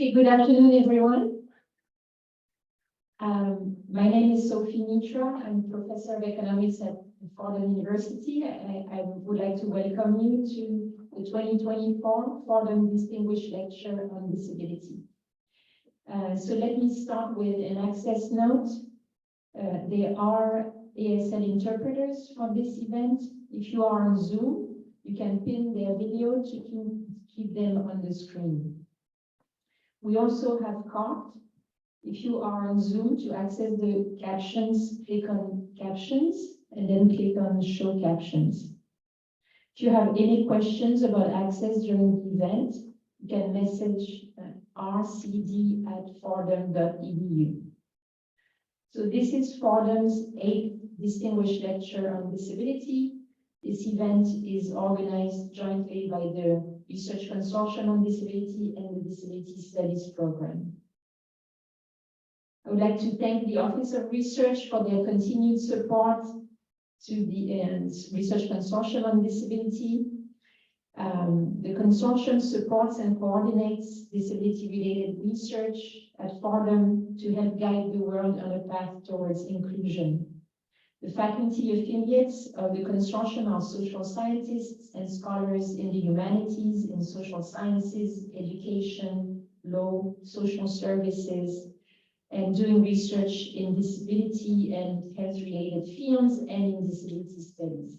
Okay, good afternoon, everyone. My name is Sophie Mitra. I'm professor of economics at Fordham University. I would like to welcome you to the 2024 Fordham Distinguished Lecture on Disability. So let me start with an access note. There are ASL interpreters for this event. If you are on Zoom, you can pin their video to keep them on the screen. We also have cards. If you are on Zoom, to access the captions, click on captions and then click on show captions. If you have any questions about access during the event, you can message rcd@fordham.edu. So this is Fordham's 8th Distinguished Lecture on Disability. This event is organized jointly by the Research Consortium on Disability and the Disability Studies Program. I would like to thank the Office of Research for their continued support to the Research Consortium on Disability. The consortium supports and coordinates disability-related research at Fordham to help guide the world on a path towards inclusion. The faculty affiliates of the consortium are social scientists and scholars in the humanities, in social sciences, education, law, social services, and doing research in disability and health-related fields and in disability studies.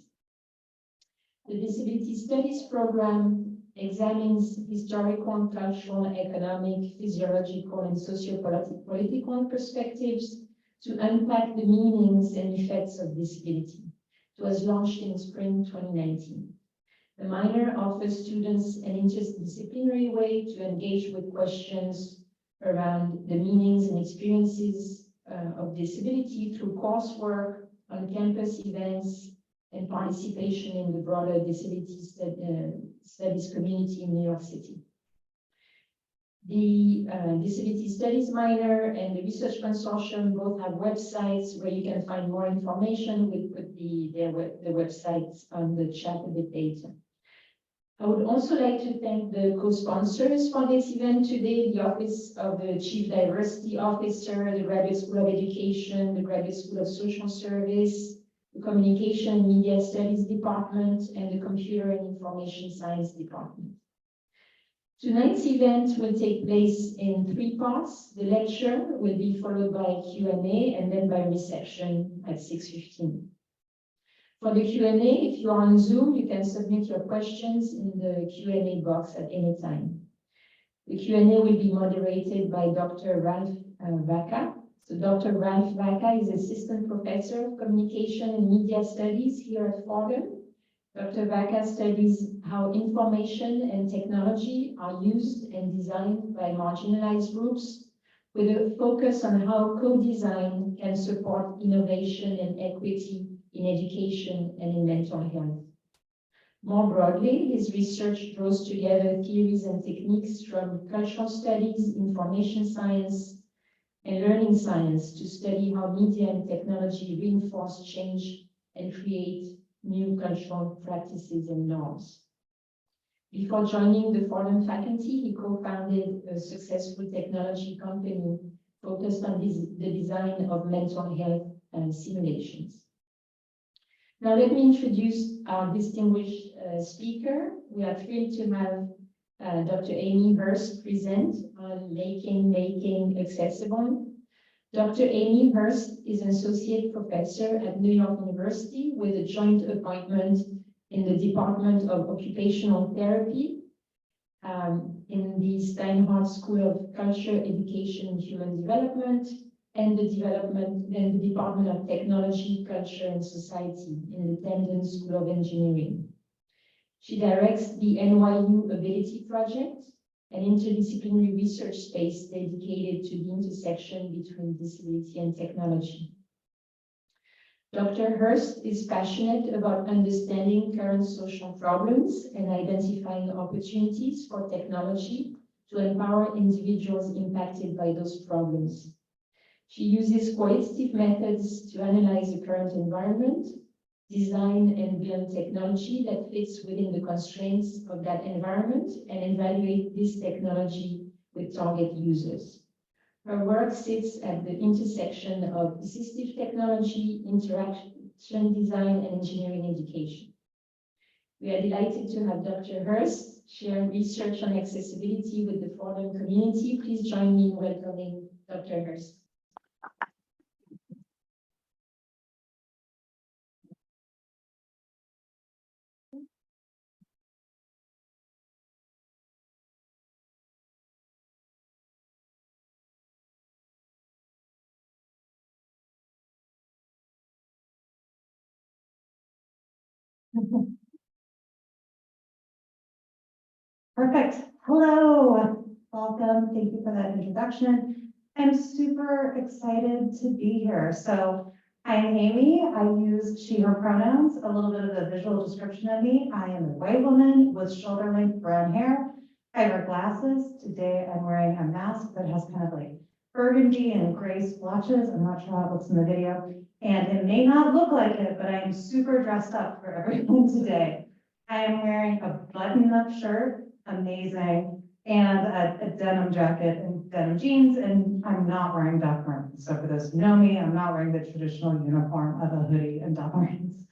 The Disability Studies program examines historical, cultural, economic, physiological, and socio-political perspectives to unpack the meanings and effects of disability. It was launched in spring 2019. The minor offers students an interdisciplinary way to engage with questions around the meanings and experiences of disability through coursework, on-campus events, and participation in the broader disability studies community in New York City. The Disability Studies minor and the Research Consortium both have websites where you can find more information. We put the websites on the chat a bit later. I would also like to thank the co-sponsors for this event today, the Office of the Chief Diversity Officer, the Graduate School of Education, the Graduate School of Social Service, the Communication and Media Studies Department, and the Computer and Information Science Department. Tonight's event will take place in 3 parts. The lecture will be followed by Q&A and then by reception at 6:15. For the Q&A, if you are on Zoom, you can submit your questions in the Q&A box at any time. The Q&A will be moderated by Dr. Ralph Vaca. So Dr. Ralph Vaca is Assistant Professor of Communication and Media Studies here at Fordham. Dr. Vaca studies how information and technology are used and designed by marginalized groups, with a focus on how co-design can support innovation and equity in education and in mental health. More broadly, his research draws together theories and techniques from cultural studies, information science, and learning science to study how media and technology reinforce change and create new cultural practices and norms. Before joining the Fordham faculty, he co-founded a successful technology company focused on the design of mental health simulations. Now let me introduce our distinguished speaker. We are thrilled to have Dr. Amy Hurst present on making accessible. Dr. Amy Hurst is an associate professor at New York University with a joint appointment in the Department of Occupational Therapy in the Steinhardt School of Culture, Education, and Human Development, and the Department of Technology, Culture, and Society in the Tandon School of Engineering. She directs the NYU Ability Project, an interdisciplinary research space dedicated to the intersection between disability and technology. Dr. Hurst is passionate about understanding current social problems and identifying opportunities for technology to empower individuals impacted by those problems. She uses qualitative methods to analyze the current environment, design and build technology that fits within the constraints of that environment, and evaluate this technology with target users. Her work sits at the intersection of assistive technology, interaction design, and engineering education. We are delighted to have Dr. Hurst share research on accessibility with the Fordham community. Please join me in welcoming Dr. Hurst. Perfect. Hello, welcome. Thank you for that introduction. I'm super excited to be here. So I'm Amy. I use she, her pronouns. A little bit of a visual description of me. I am a white woman with shoulder-length brown hair. I wear glasses. Today I'm wearing a mask that has kind of like burgundy and gray splotches. I'm not sure how it looks in the video. And it may not look like it, but I am super dressed up for everyone today. I am wearing a button-up shirt, amazing, and a denim jacket and denim jeans, and I'm not wearing duck marins. So for those who know me, I'm not wearing the traditional uniform of a hoodie and duck marins.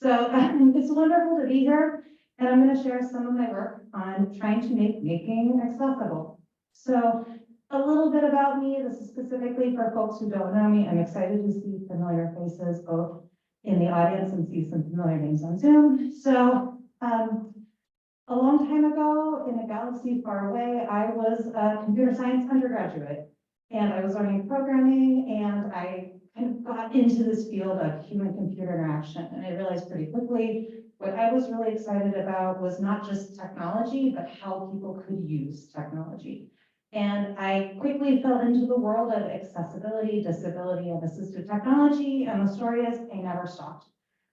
So it's wonderful to be here, and I'm going to share some of my work on trying to make making accessible. So a little bit about me. This is specifically for folks who don't know me. I'm excited to see familiar faces both in the audience and see some familiar names on Zoom. So a long time ago, in a galaxy far away, I was a computer science undergraduate, and I was learning programming, and I kind of got into this field of human-computer interaction, and I realized pretty quickly what I was really excited about was not just technology, but how people could use technology. And I quickly fell into the world of accessibility, disability, and assistive technology, and the story is I never stopped.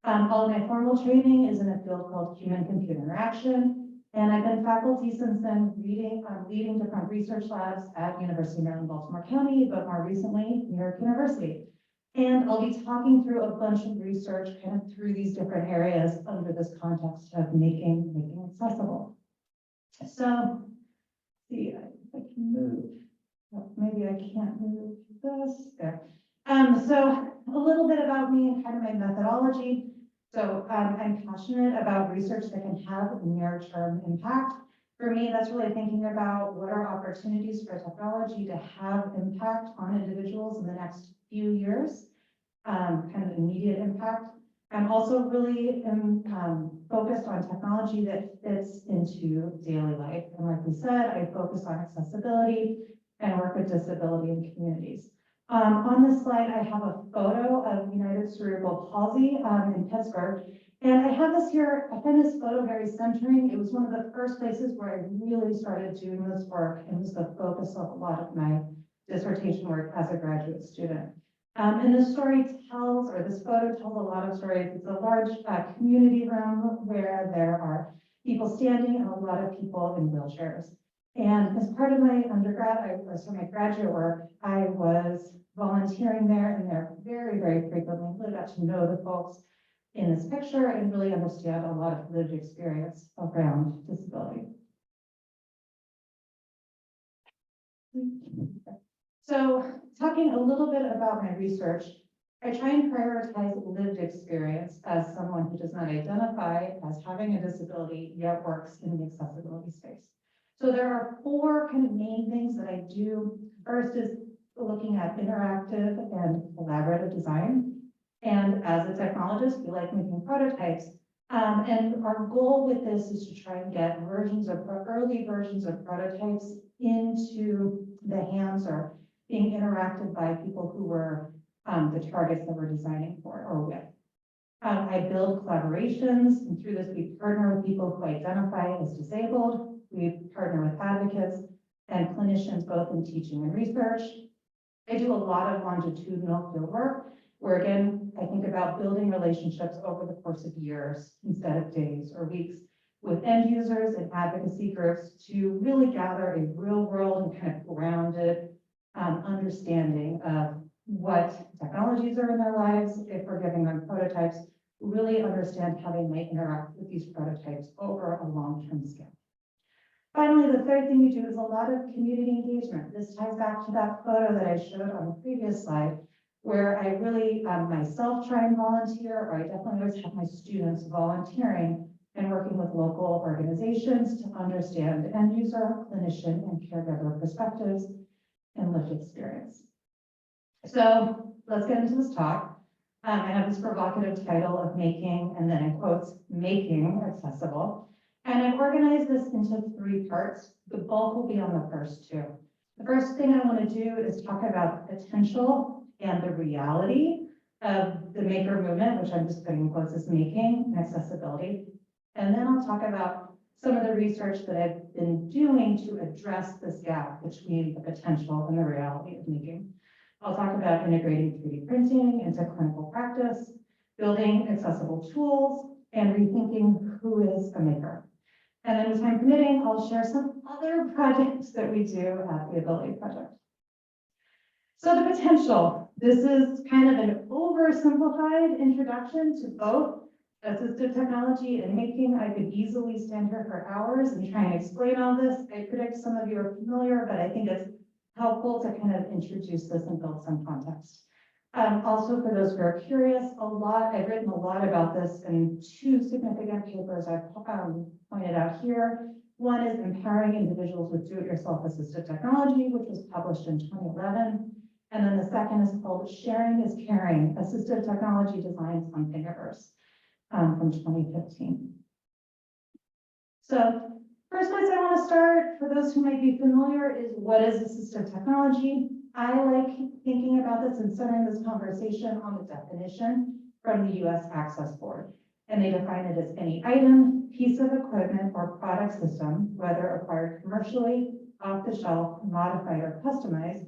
All of my formal training is in a field called human-computer interaction. And I've been faculty since then, leading different research labs at University of Maryland, Baltimore County, but more recently, New York University. And I'll be talking through a bunch of research kind of through these different areas under this context of making accessible. So, see, if I can move. Oh, maybe I can't move this there. So a little bit about me and kind of my methodology. So I'm passionate about research that can have near-term impact. For me, that's really thinking about what are opportunities for technology to have impact on individuals in the next few years, kind of immediate impact. I'm also really focused on technology that fits into daily life. And like we said, I focus on accessibility and work with disability in communities. On this slide, I have a photo of United Cerebral Palsy in Pittsburgh. And I have this here, I find this photo very centering. It was one of the first places where I really started doing this work and was the focus of a lot of my dissertation work as a graduate student. And this story tells, or this photo tells a lot of stories. It's a large community room where there are people standing and a lot of people in wheelchairs. And as part of my undergrad, so my graduate work, I was volunteering there, and there very, very frequently really got to know the folks in this picture and really understand a lot of lived experience around disability. So talking a little bit about my research, I try and prioritize lived experience as someone who does not identify as having a disability yet works in the accessibility space. So there are four kind of main things that I do. First is looking at interactive and collaborative design. And as a technologist, we like making prototypes. And our goal with this is to try and get early versions of prototypes into the hands or being interacted by people who were the targets that we're designing for or with. I build collaborations, and through this we partner with people who identify as disabled. We partner with advocates and clinicians, both in teaching and research. I do a lot of longitudinal field work, where again, I think about building relationships over the course of years instead of days or weeks with end users and advocacy groups to really gather a real world and kind of grounded understanding of what technologies are in their lives. If we're giving them prototypes, really understand how they might interact with these prototypes over a long-term scale. Finally, the third thing we do is a lot of community engagement. This ties back to that photo that I showed on the previous slide, where I really myself try and volunteer, or I definitely always have my students volunteering and working with local organizations to understand end user, clinician, and caregiver perspectives and lived experience. So let's get into this talk. I have this provocative title of making, and then in quotes, making accessible. And I've organized this into 3 parts. The bulk will be on the first 2. The first thing I want to do is talk about the potential and the reality of the maker movement, which I'm just putting in quotes as making and accessibility. And then I'll talk about some of the research that I've been doing to address this gap between the potential and the reality of making. I'll talk about integrating 3D printing into clinical practice, building accessible tools, and rethinking who is a maker. And then with time permitting, I'll share some other projects that we do at the Ability Project. So the potential, this is kind of an oversimplified introduction to both assistive technology and making. I could easily stand here for hours and try and explain all this. I predict some of you are familiar, but I think it's helpful to kind of introduce this and build some context. Also, for those who are curious, I've written a lot about this in 2 significant papers I've pointed out here. One is Empowering Individuals with Do-It-Yourself Assistive Technology, which was published in 2011. And then the second is called Sharing is Caring, Assistive Technology Design Something at Hurst, from 2015. So first place I want to start, for those who might be familiar, is what is assistive technology? I like thinking about this and centering this conversation on the definition from the US Access Board. And they define it as any item, piece of equipment, or product system, whether acquired commercially, off the shelf, modified, or customized,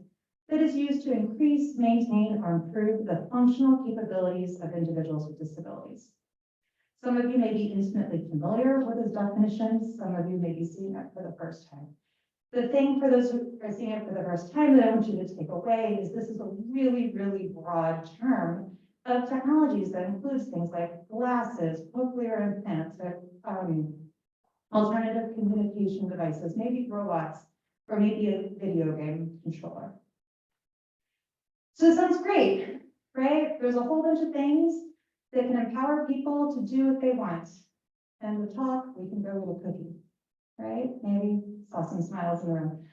that is used to increase, maintain, or improve the functional capabilities of individuals with disabilities. Some of you may be intimately familiar with this definition. Some of you may be seeing it for the first time. The thing for those who are seeing it for the first time that I want you to take away is this is a really, really broad term of technologies that includes things like glasses, cochlear implants, alternative communication devices, maybe robots, or maybe a video game controller. So it sounds great, right? There's a whole bunch of things that can empower people to do what they want. And the talk, we can go with a cookie, right? Maybe saw some smiles in the room.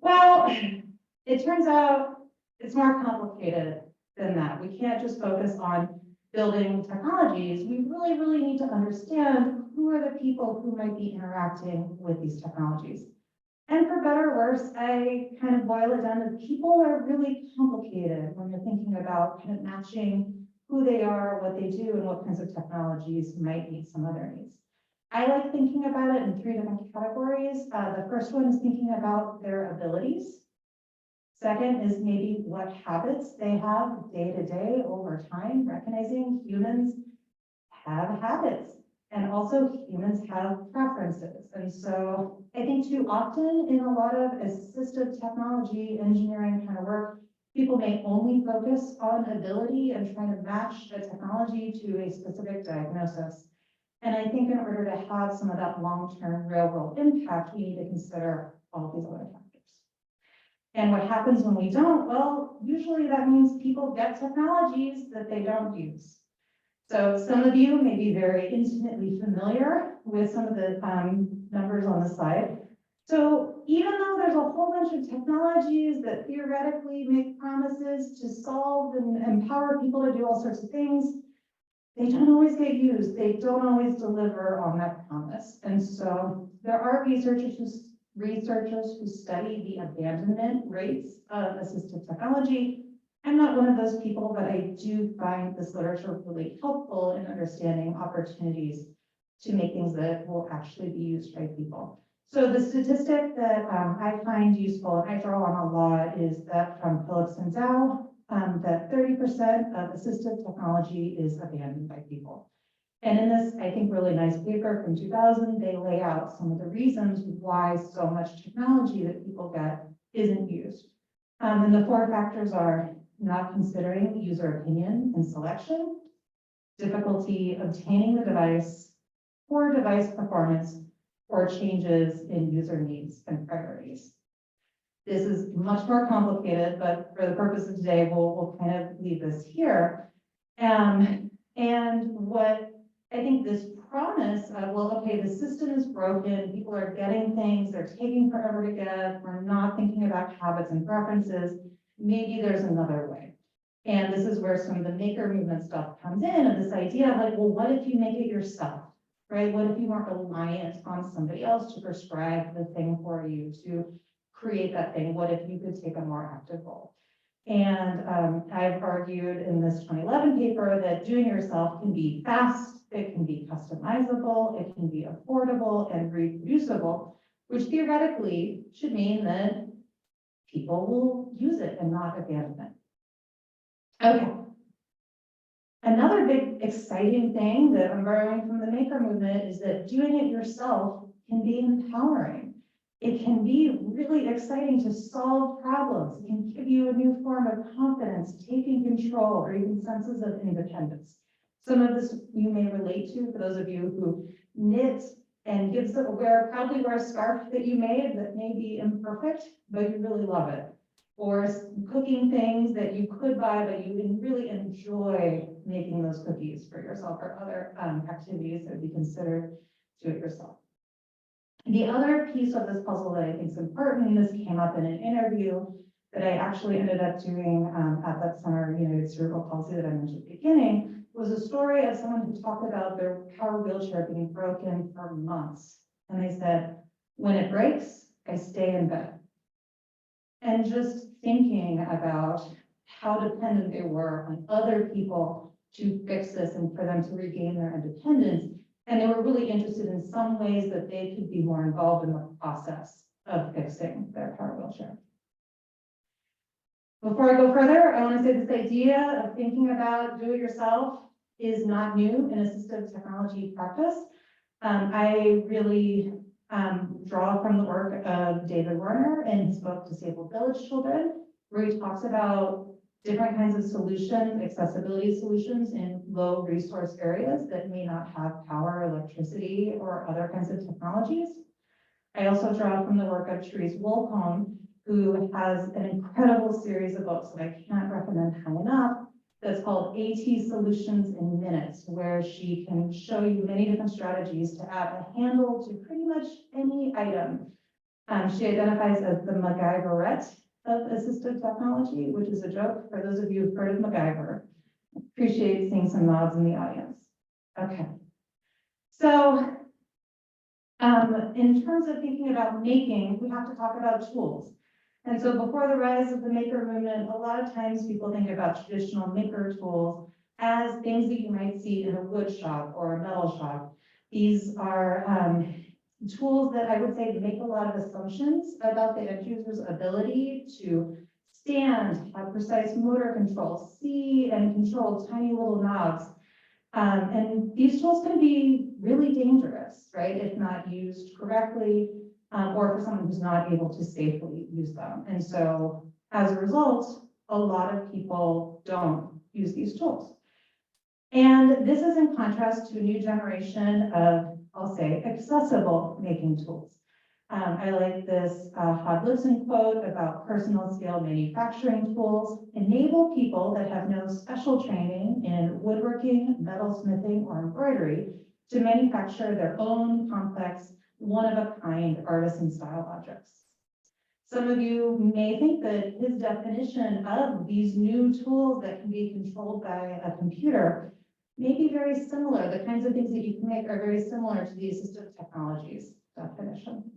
Well, it turns out it's more complicated than that. We can't just focus on building technologies. We really, really need to understand who are the people who might be interacting with these technologies. And for better or worse, I kind of boil it down to people are really complicated when you're thinking about kind of matching who they are, what they do, and what kinds of technologies might meet some of their needs. I like thinking about it in 3 different categories. The first one is thinking about their abilities. Second is maybe what habits they have day to day over time, recognizing humans have habits and also humans have preferences. And so I think too often in a lot of assistive technology engineering kind of work, people may only focus on ability and trying to match the technology to a specific diagnosis. And I think in order to have some of that long-term real-world impact, we need to consider all of these other factors. And what happens when we don't? Well, usually that means people get technologies that they don't use. So some of you may be very intimately familiar with some of the numbers on the slide. So even though there's a whole bunch of technologies that theoretically make promises to solve and empower people to do all sorts of things, they don't always get used. They don't always deliver on that promise. And so there are researchers who study the abandonment rates of assistive technology. I'm not one of those people, but I do find this literature really helpful in understanding opportunities to make things that will actually be used by people. So the statistic that I find useful and I draw on a lot is that from Phillips and Zhao, that 30% of assistive technology is abandoned by people. And in this, I think, really nice paper from 2000, they lay out some of the reasons why so much technology that people get isn't used. And the 4 factors are not considering user opinion and selection, difficulty obtaining the device, poor device performance, or changes in user needs and priorities. This is much more complicated, but for the purpose of today, we'll kind of leave this here. And what I think this promise of, well, okay, the system is broken, people are getting things, they're taking forever to get, we're not thinking about habits and preferences, maybe there's another way. And this is where some of the maker movement stuff comes in, of this idea of like, well, what if you make it yourself, right? What if you weren't reliant on somebody else to prescribe the thing for you, to create that thing? What if you could take a more active role? And I've argued in this 2011 paper that doing yourself can be fast, it can be customizable, it can be affordable and reproducible, which theoretically should mean that people will use it and not abandon it. Okay. Another big exciting thing that I'm borrowing from the maker movement is that doing it yourself can be empowering. It can be really exciting to solve problems. It can give you a new form of confidence, taking control, or even senses of independence. Some of this you may relate to, for those of you who knit and proudly wear a scarf that you made that may be imperfect, but you really love it. Or cooking things that you could buy, but you really enjoy making those cookies for yourself, or other activities that would be considered do it yourself. The other piece of this puzzle that I think is important, and this came up in an interview that I actually ended up doing at that Center United Cerebral Palsy that I mentioned at the beginning, was a story of someone who talked about their power wheelchair being broken for months. And they said, when it breaks, I stay in bed. And just thinking about how dependent they were on other people to fix this and for them to regain their independence. And they were really interested in some ways that they could be more involved in the process of fixing their power wheelchair. Before I go further, I want to say this idea of thinking about do-it-yourself is not new in assistive technology practice. I really draw from the work of David Werner in his book, Disabled Village Children, where he talks about different kinds of solutions, accessibility solutions in low resource areas that may not have power, electricity, or other kinds of technologies. I also draw from the work of Therese Wolcombe, who has an incredible series of books that I can't recommend high enough, that's called AT Solutions in Minutes, where she can show you many different strategies to add a handle to pretty much any item. She identifies as the MacGyverette of assistive technology, which is a joke for those of you who've heard of MacGyver. Appreciate seeing some nods in the audience. Okay. So in terms of thinking about making, we have to talk about tools. And so before the rise of the maker movement, a lot of times people think about traditional maker tools as things that you might see in a wood shop or a metal shop. These are tools that I would say make a lot of assumptions about the end user's ability to stand, have precise motor control, see and control tiny little knobs. And these tools can be really dangerous, right, if not used correctly, or for someone who's not able to safely use them. And so as a result, a lot of people don't use these tools. And this is in contrast to a new generation of, I'll say, accessible making tools. I like this Hodlipson quote about personal scale manufacturing tools enable people that have no special training in woodworking, metalsmithing, or embroidery to manufacture their own complex, one-of-a-kind artisan style objects. Some of you may think that his definition of these new tools that can be controlled by a computer may be very similar. The kinds of things that you can make are very similar to the assistive technologies definition.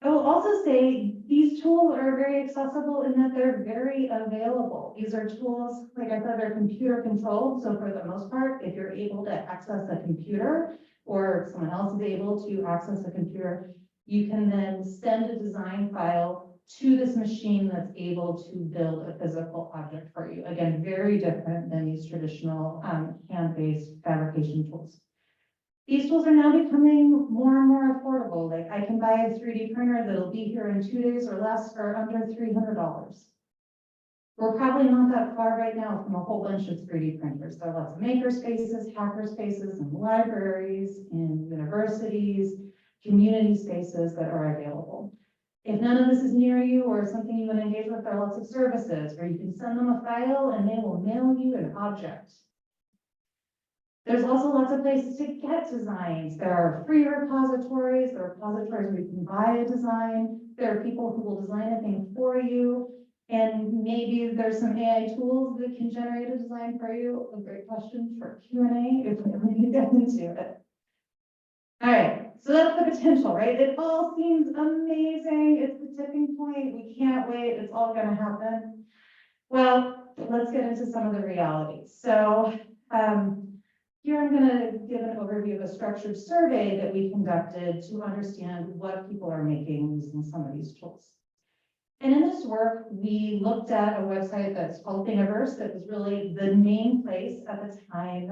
I will also say these tools are very accessible in that they're very available. These are tools, like I said, they're computer controlled. So for the most part, if you're able to access a computer or someone else is able to access a computer, you can then send a design file to this machine that's able to build a physical object for you. Again, very different than these traditional hand-based fabrication tools. These tools are now becoming more and more affordable. Like I can buy a 3D printer that'll be here in 2 days or less for under $300. We're probably not that far right now from a whole bunch of 3D printers. There are lots of maker spaces, hacker spaces, and libraries, in universities, community spaces that are available. If none of this is near you or something you want to engage with, there are lots of services where you can send them a file and they will mail you an object. There's also lots of places to get designs. There are free repositories, there are repositories where you can buy a design. There are people who will design a thing for you. And maybe there's some AI tools that can generate a design for you. A great question for Q&A if we really get into it. All right, so that's the potential, right? It all seems amazing. It's the tipping point. We can't wait. It's all going to happen. Well, let's get into some of the realities. So here I'm going to give an overview of a structured survey that we conducted to understand what people are making using some of these tools. And in this work, we looked at a website that's called Thingiverse that was really the main place at the time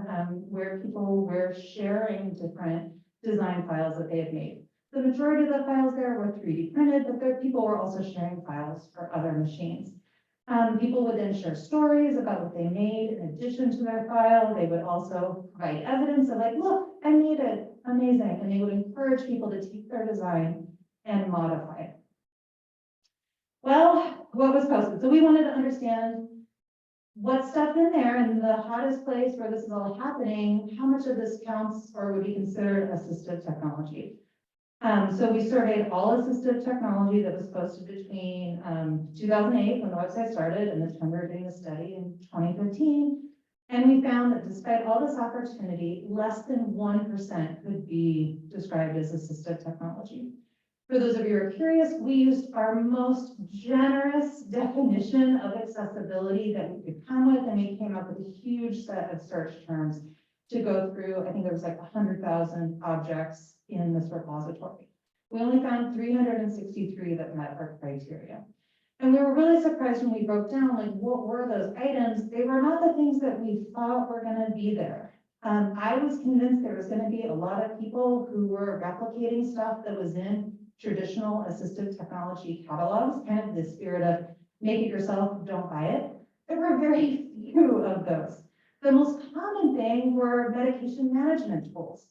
where people were sharing different design files that they had made. The majority of the files there were 3D printed, but people were also sharing files for other machines. People would then share stories about what they made in addition to their file. They would also provide evidence of like, look, I made it, amazing. And they would encourage people to take their design and modify it. Well, what was posted? So we wanted to understand what stuff in there in the hottest place where this is all happening, how much of this counts or would be considered assistive technology? So we surveyed all assistive technology that was posted between 2008 when the website started and the time we were doing the study in 2015. And we found that despite all this opportunity, less than 1% could be described as assistive technology. For those of you who are curious, we used our most generous definition of accessibility that we could come with, and we came up with a huge set of search terms to go through. I think there was like 100,000 objects in this repository. We only found 363 that met our criteria. And we were really surprised when we broke down, like, what were those items? They were not the things that we thought were going to be there. I was convinced there was going to be a lot of people who were replicating stuff that was in traditional assistive technology catalogs, kind of the spirit of make it yourself, don't buy it. There were very few of those. The most common thing were medication management tools.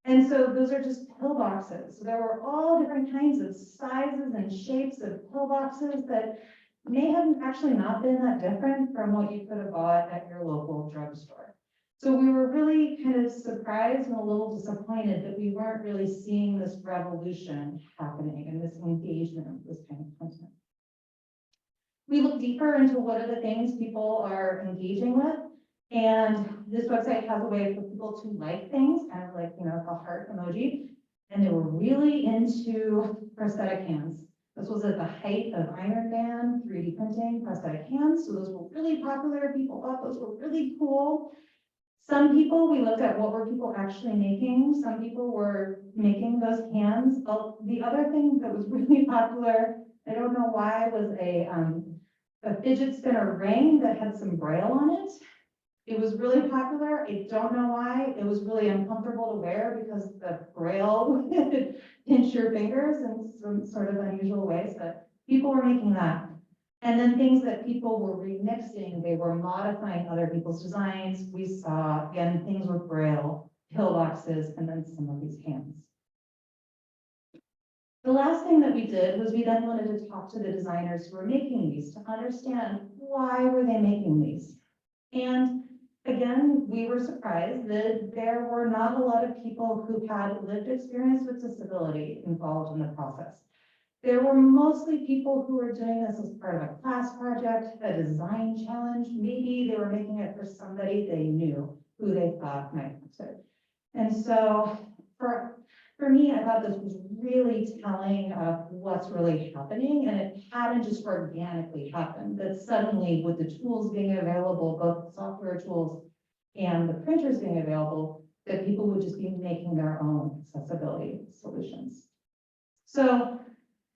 And so those are just pill boxes. So there were all different kinds of sizes and shapes of pill boxes that may have actually not been that different from what you could have bought at your local drugstore. So we were really kind of surprised and a little disappointed that we weren't really seeing this revolution happening and this engagement of this kind of content. We looked deeper into what are the things people are engaging with. And this website has a way for people to like things, kind of like, you know, the heart emoji. And they were really into prosthetic hands. This was at the height of Iron Man, 3D printing, prosthetic hands. So those were really popular. People thought those were really cool. Some people, we looked at what were people actually making. Some people were making those hands. The other thing that was really popular, I don't know why, was a fidget spinner ring that had some braille on it. It was really popular. I don't know why. It was really uncomfortable to wear because the braille would pinch your fingers in some sort of unusual ways, but people were making that. And then things that people were remixing, they were modifying other people's designs. We saw, again, things with braille, pillboxes, and then some of these hands. The last thing that we did was we then wanted to talk to the designers who were making these to understand why were they making these. And again, we were surprised that there were not a lot of people who had lived experience with disability involved in the process. There were mostly people who were doing this as part of a class project, a design challenge. Maybe they were making it for somebody they knew who they thought might want it. And so for me, I thought this was really telling of what's really happening, and it hadn't just organically happened, that suddenly with the tools being available, both the software tools and the printers being available, that people would just be making their own accessibility solutions. So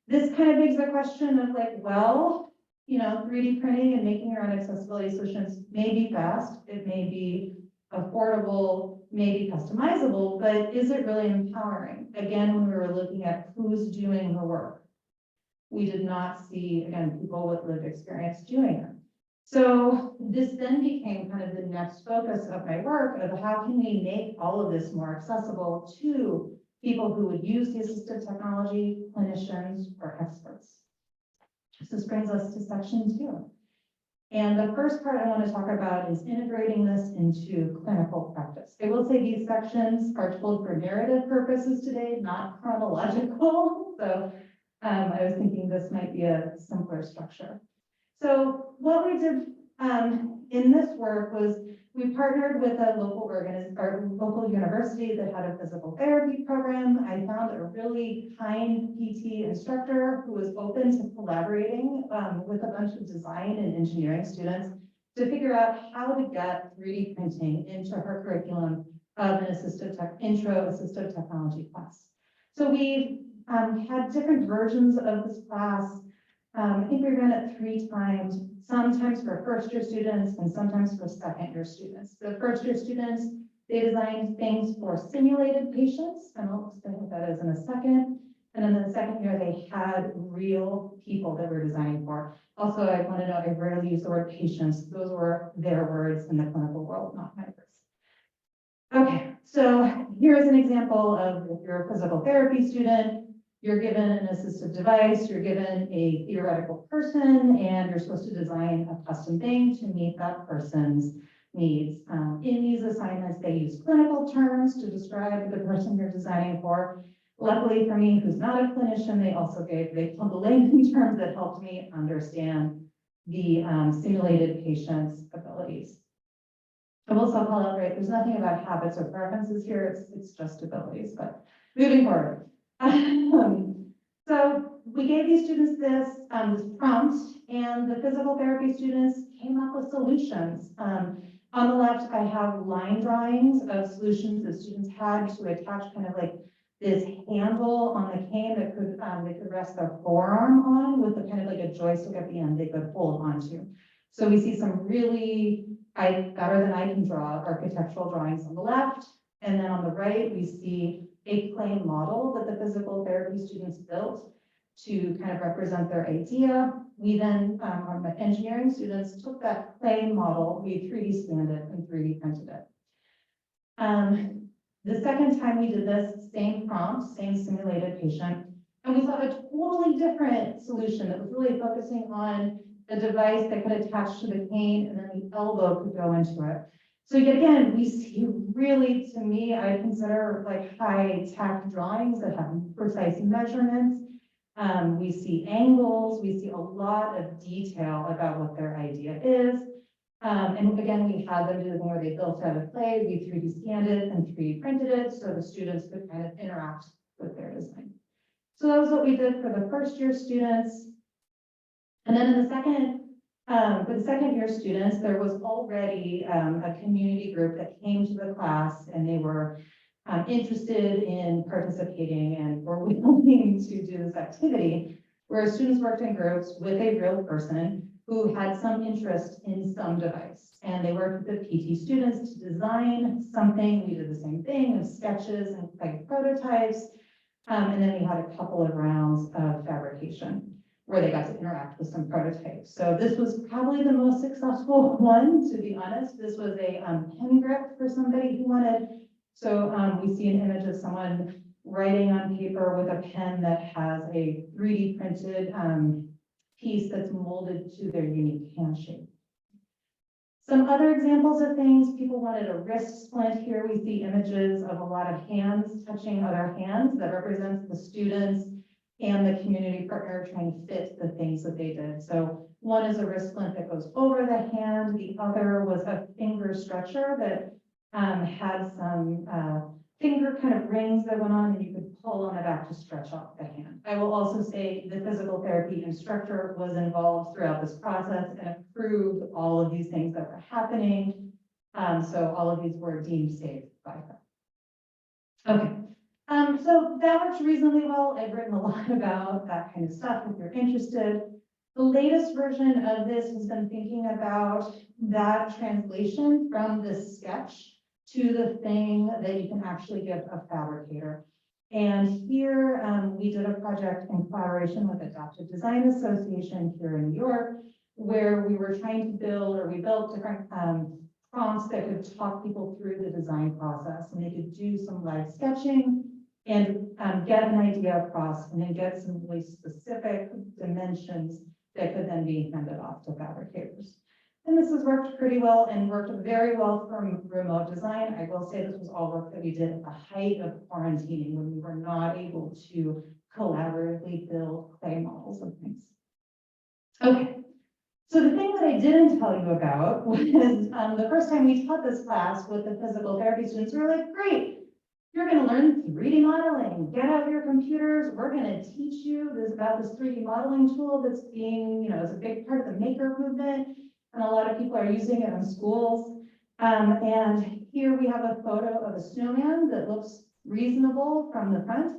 this kind of begs the question of like, well, you know, 3D printing and making your own accessibility solutions may be fast, it may be affordable, may be customizable, but is it really empowering? Again, when we were looking at who's doing the work, we did not see, again, people with lived experience doing it. So this then became kind of the next focus of my work of how can we make all of this more accessible to people who would use the assistive technology, clinicians, or experts. So this brings us to section 2. And the first part I want to talk about is integrating this into clinical practice. I will say these sections are told for narrative purposes today, not chronological. So I was thinking this might be a simpler structure. So what we did in this work was we partnered with a local university that had a physical therapy program. I found a really kind PT instructor who was open to collaborating with a bunch of design and engineering students to figure out how to get 3D printing into her curriculum of an intro assistive technology class. So we had different versions of this class. I think we ran it 3 times, sometimes for first-year students and sometimes for second-year students. The first-year students, they designed things for simulated patients, and I'll explain what that is in a second. And then in the second year, they had real people that we're designing for. Also, I want to note, I rarely use the word patients. Those were their words in the clinical world, not my words. Okay, so here's an example of if you're a physical therapy student, you're given an assistive device, you're given a theoretical person, and you're supposed to design a custom thing to meet that person's needs. In these assignments, they use clinical terms to describe the person you're designing for. Luckily for me, who's not a clinician, they told the layman terms that helped me understand the simulated patient's abilities. I will also call out, right, there's nothing about habits or preferences here, it's just abilities, but moving forward. So we gave these students this prompt, and the physical therapy students came up with solutions. On the left, I have line drawings of solutions that students had to attach kind of like this handle on the cane that they could rest their forearm on with a kind of like a joystick at the end they could hold onto. So we see some really better than I can draw architectural drawings on the left, and then on the right we see a clay model that the physical therapy students built to kind of represent their idea. We then, our engineering students took that clay model, we 3D scanned it and 3D printed it. The second time we did this, same prompt, same simulated patient, and we saw a totally different solution that was really focusing on a device that could attach to the cane and then the elbow could go into it. So yet again, we see really, to me, I consider like high-tech drawings that have precise measurements. We see angles, we see a lot of detail about what their idea is. And again, we had them do the thing where they built out of clay, we 3D scanned it and 3D printed it so the students could kind of interact with their design. So that was what we did for the first year students. And then in the second, for the second year students, there was already a community group that came to the class and they were interested in participating and were willing to do this activity where students worked in groups with a real person who had some interest in some device. And they worked with the PT students to design something. We did the same thing of sketches and like prototypes. And then we had a couple of rounds of fabrication where they got to interact with some prototypes. So this was probably the most successful one, to be honest. This was a pen grip for somebody who wanted. So we see an image of someone writing on paper with a pen that has a 3D printed piece that's molded to their unique hand shape. Some other examples of things, people wanted a wrist splint. Here we see images of a lot of hands touching other hands that represents the students and the community partner trying to fit the things that they did. So one is a wrist splint that goes over the hand. The other was a finger stretcher that had some finger kind of rings that went on and you could pull on the back to stretch out the hand. I will also say the physical therapy instructor was involved throughout this process and approved all of these things that were happening. So all of these were deemed safe by her. Okay. So that works reasonably well. I've written a lot about that kind of stuff if you're interested. The latest version of this has been thinking about that translation from this sketch to the thing that you can actually give a fabricator. And here we did a project in collaboration with Adaptive Design Association here in New York, where we were trying to build, or we built different prompts that could talk people through the design process, and they could do some live sketching and get an idea across, and then get some really specific dimensions that could then be handed off to fabricators. And this has worked pretty well and worked very well for remote design. I will say this was all work that we did at the height of quarantining, when we were not able to collaboratively build clay models of things. Okay, so the thing that I didn't tell you about was the first time we taught this class with the physical therapy students, we were like, great, you're going to learn 3D modeling. Get out your computers. We're going to teach you about this 3D modeling tool that's being, is a big part of the maker movement. And a lot of people are using it in schools. And here we have a photo of a snowman that looks reasonable from the front.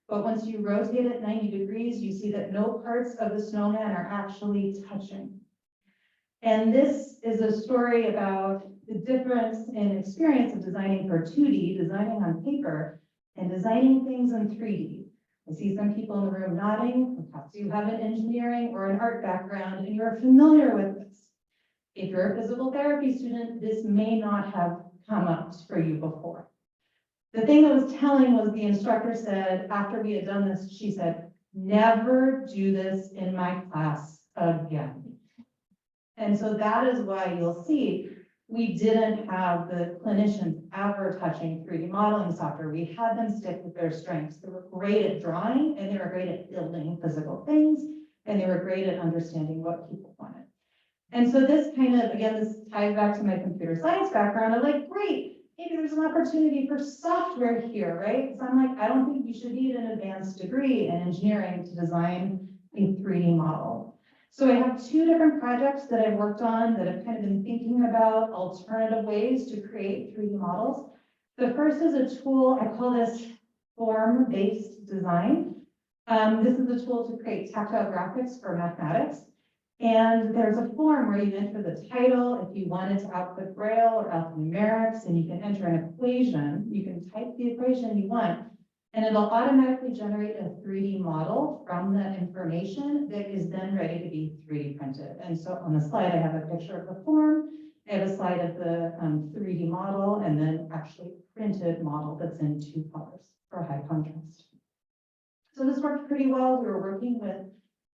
But once you rotate it 90 degrees, you see that no parts of the snowman are actually touching. And this is a story about the difference in experience of designing for 2D, designing on paper, and designing things in 3D. I see some people in the room nodding. Perhaps you have an engineering or an art background and you're familiar with this. If you're a physical therapy student, this may not have come up for you before. The thing that was telling was the instructor said, after we had done this, she said, never do this in my class again. And so that is why you'll see we didn't have the clinicians ever touching 3D modeling software. We had them stick with their strengths. They were great at drawing, and they were great at building physical things, and they were great at understanding what people wanted. And so this kind of, again, this ties back to my computer science background. I'm like, great, maybe there's an opportunity for software here, right? So I'm like, I don't think you should need an advanced degree in engineering to design a 3D model. So I have two different projects that I've worked on that have kind of been thinking about alternative ways to create 3D models. The first is a tool, I call this form-based design. This is a tool to create tactile graphics for mathematics. And there's a form where you enter the title, if you wanted to output Braille or alphanumerics, and you can enter an equation. You can type the equation you want, and it'll automatically generate a 3D model from that information that is then ready to be 3D printed. And so on the slide, I have a picture of the form, I have a slide of the 3D model, and then actually printed model that's in 2 colors for high contrast. So this worked pretty well. We were working with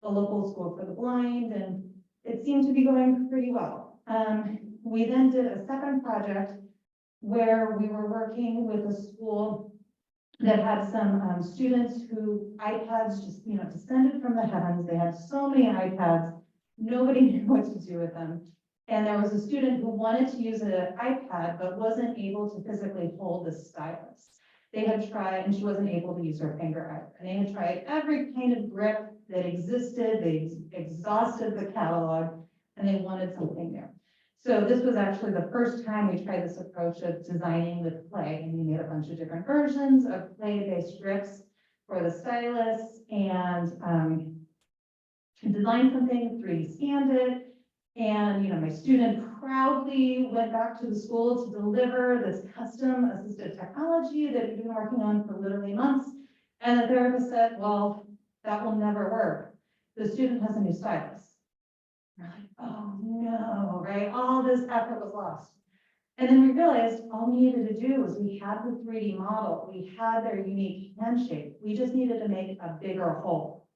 a local school for the blind, and it seemed to be going pretty well. We then did a second project where we were working with a school that had some students who iPads just, descended from the heavens. They had so many iPads, nobody knew what to do with them. And there was a student who wanted to use an iPad, but wasn't able to physically hold the stylus. They had tried, and she wasn't able to use her finger either. And they had tried every kind of grip that existed. They exhausted the catalog, and they wanted something new. So this was actually the first time we tried this approach of designing with clay, and we made a bunch of different versions of clay-based grips for the stylus, and designed something, 3D scanned it, and my student proudly went back to the school to deliver this custom assistive technology that we've been working on for literally months. And the therapist said, well, that will never work. The student has a new stylus. We're like, oh no, right? All this effort was lost. And then we realized all we needed to do was we had the 3D model, we had their unique hand shape. We just needed to make a bigger hole.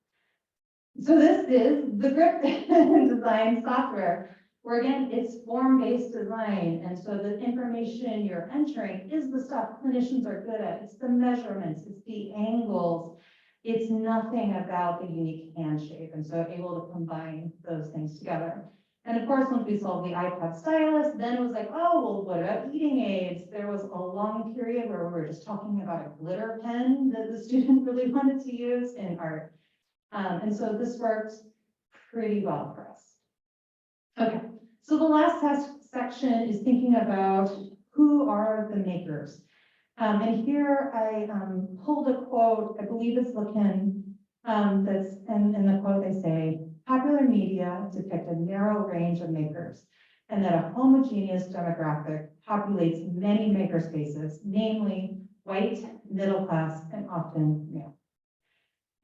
So this is the grip design software, where again, it's form-based design. And so the information you're entering is the stuff clinicians are good at. It's the measurements, it's the angles. It's nothing about the unique hand shape. And so able to combine those things together. And of course, once we solved the iPad stylus, then it was like, oh, well, what about eating aids? There was a long period where we were just talking about a glitter pen that the student really wanted to use in art. And so this worked pretty well for us. Okay, so the last section is thinking about who are the makers. And here I pulled a quote, I believe it's Lacan, that's in the quote they say, popular media depict a narrow range of makers, and that a homogeneous demographic populates many maker spaces, namely white, middle class, and often male.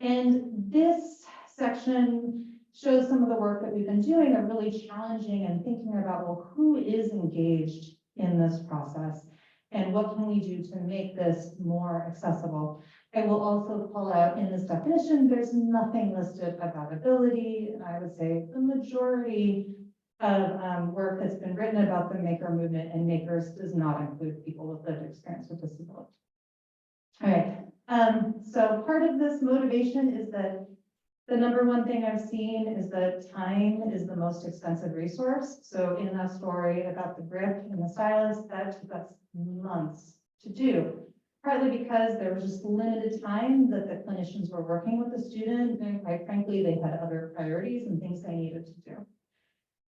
And this section shows some of the work that we've been doing of really challenging and thinking about, well, who is engaged in this process? And what can we do to make this more accessible? I will also call out in this definition, there's nothing listed about ability. And I would say the majority of work that's been written about the maker movement and makers does not include people with lived experience with disability. All right, so part of this motivation is that the number one thing I've seen is that time is the most expensive resource. So in that story about the grip and the stylus, that took us months to do, partly because there was just limited time that the clinicians were working with the student, and quite frankly, they had other priorities and things they needed to do.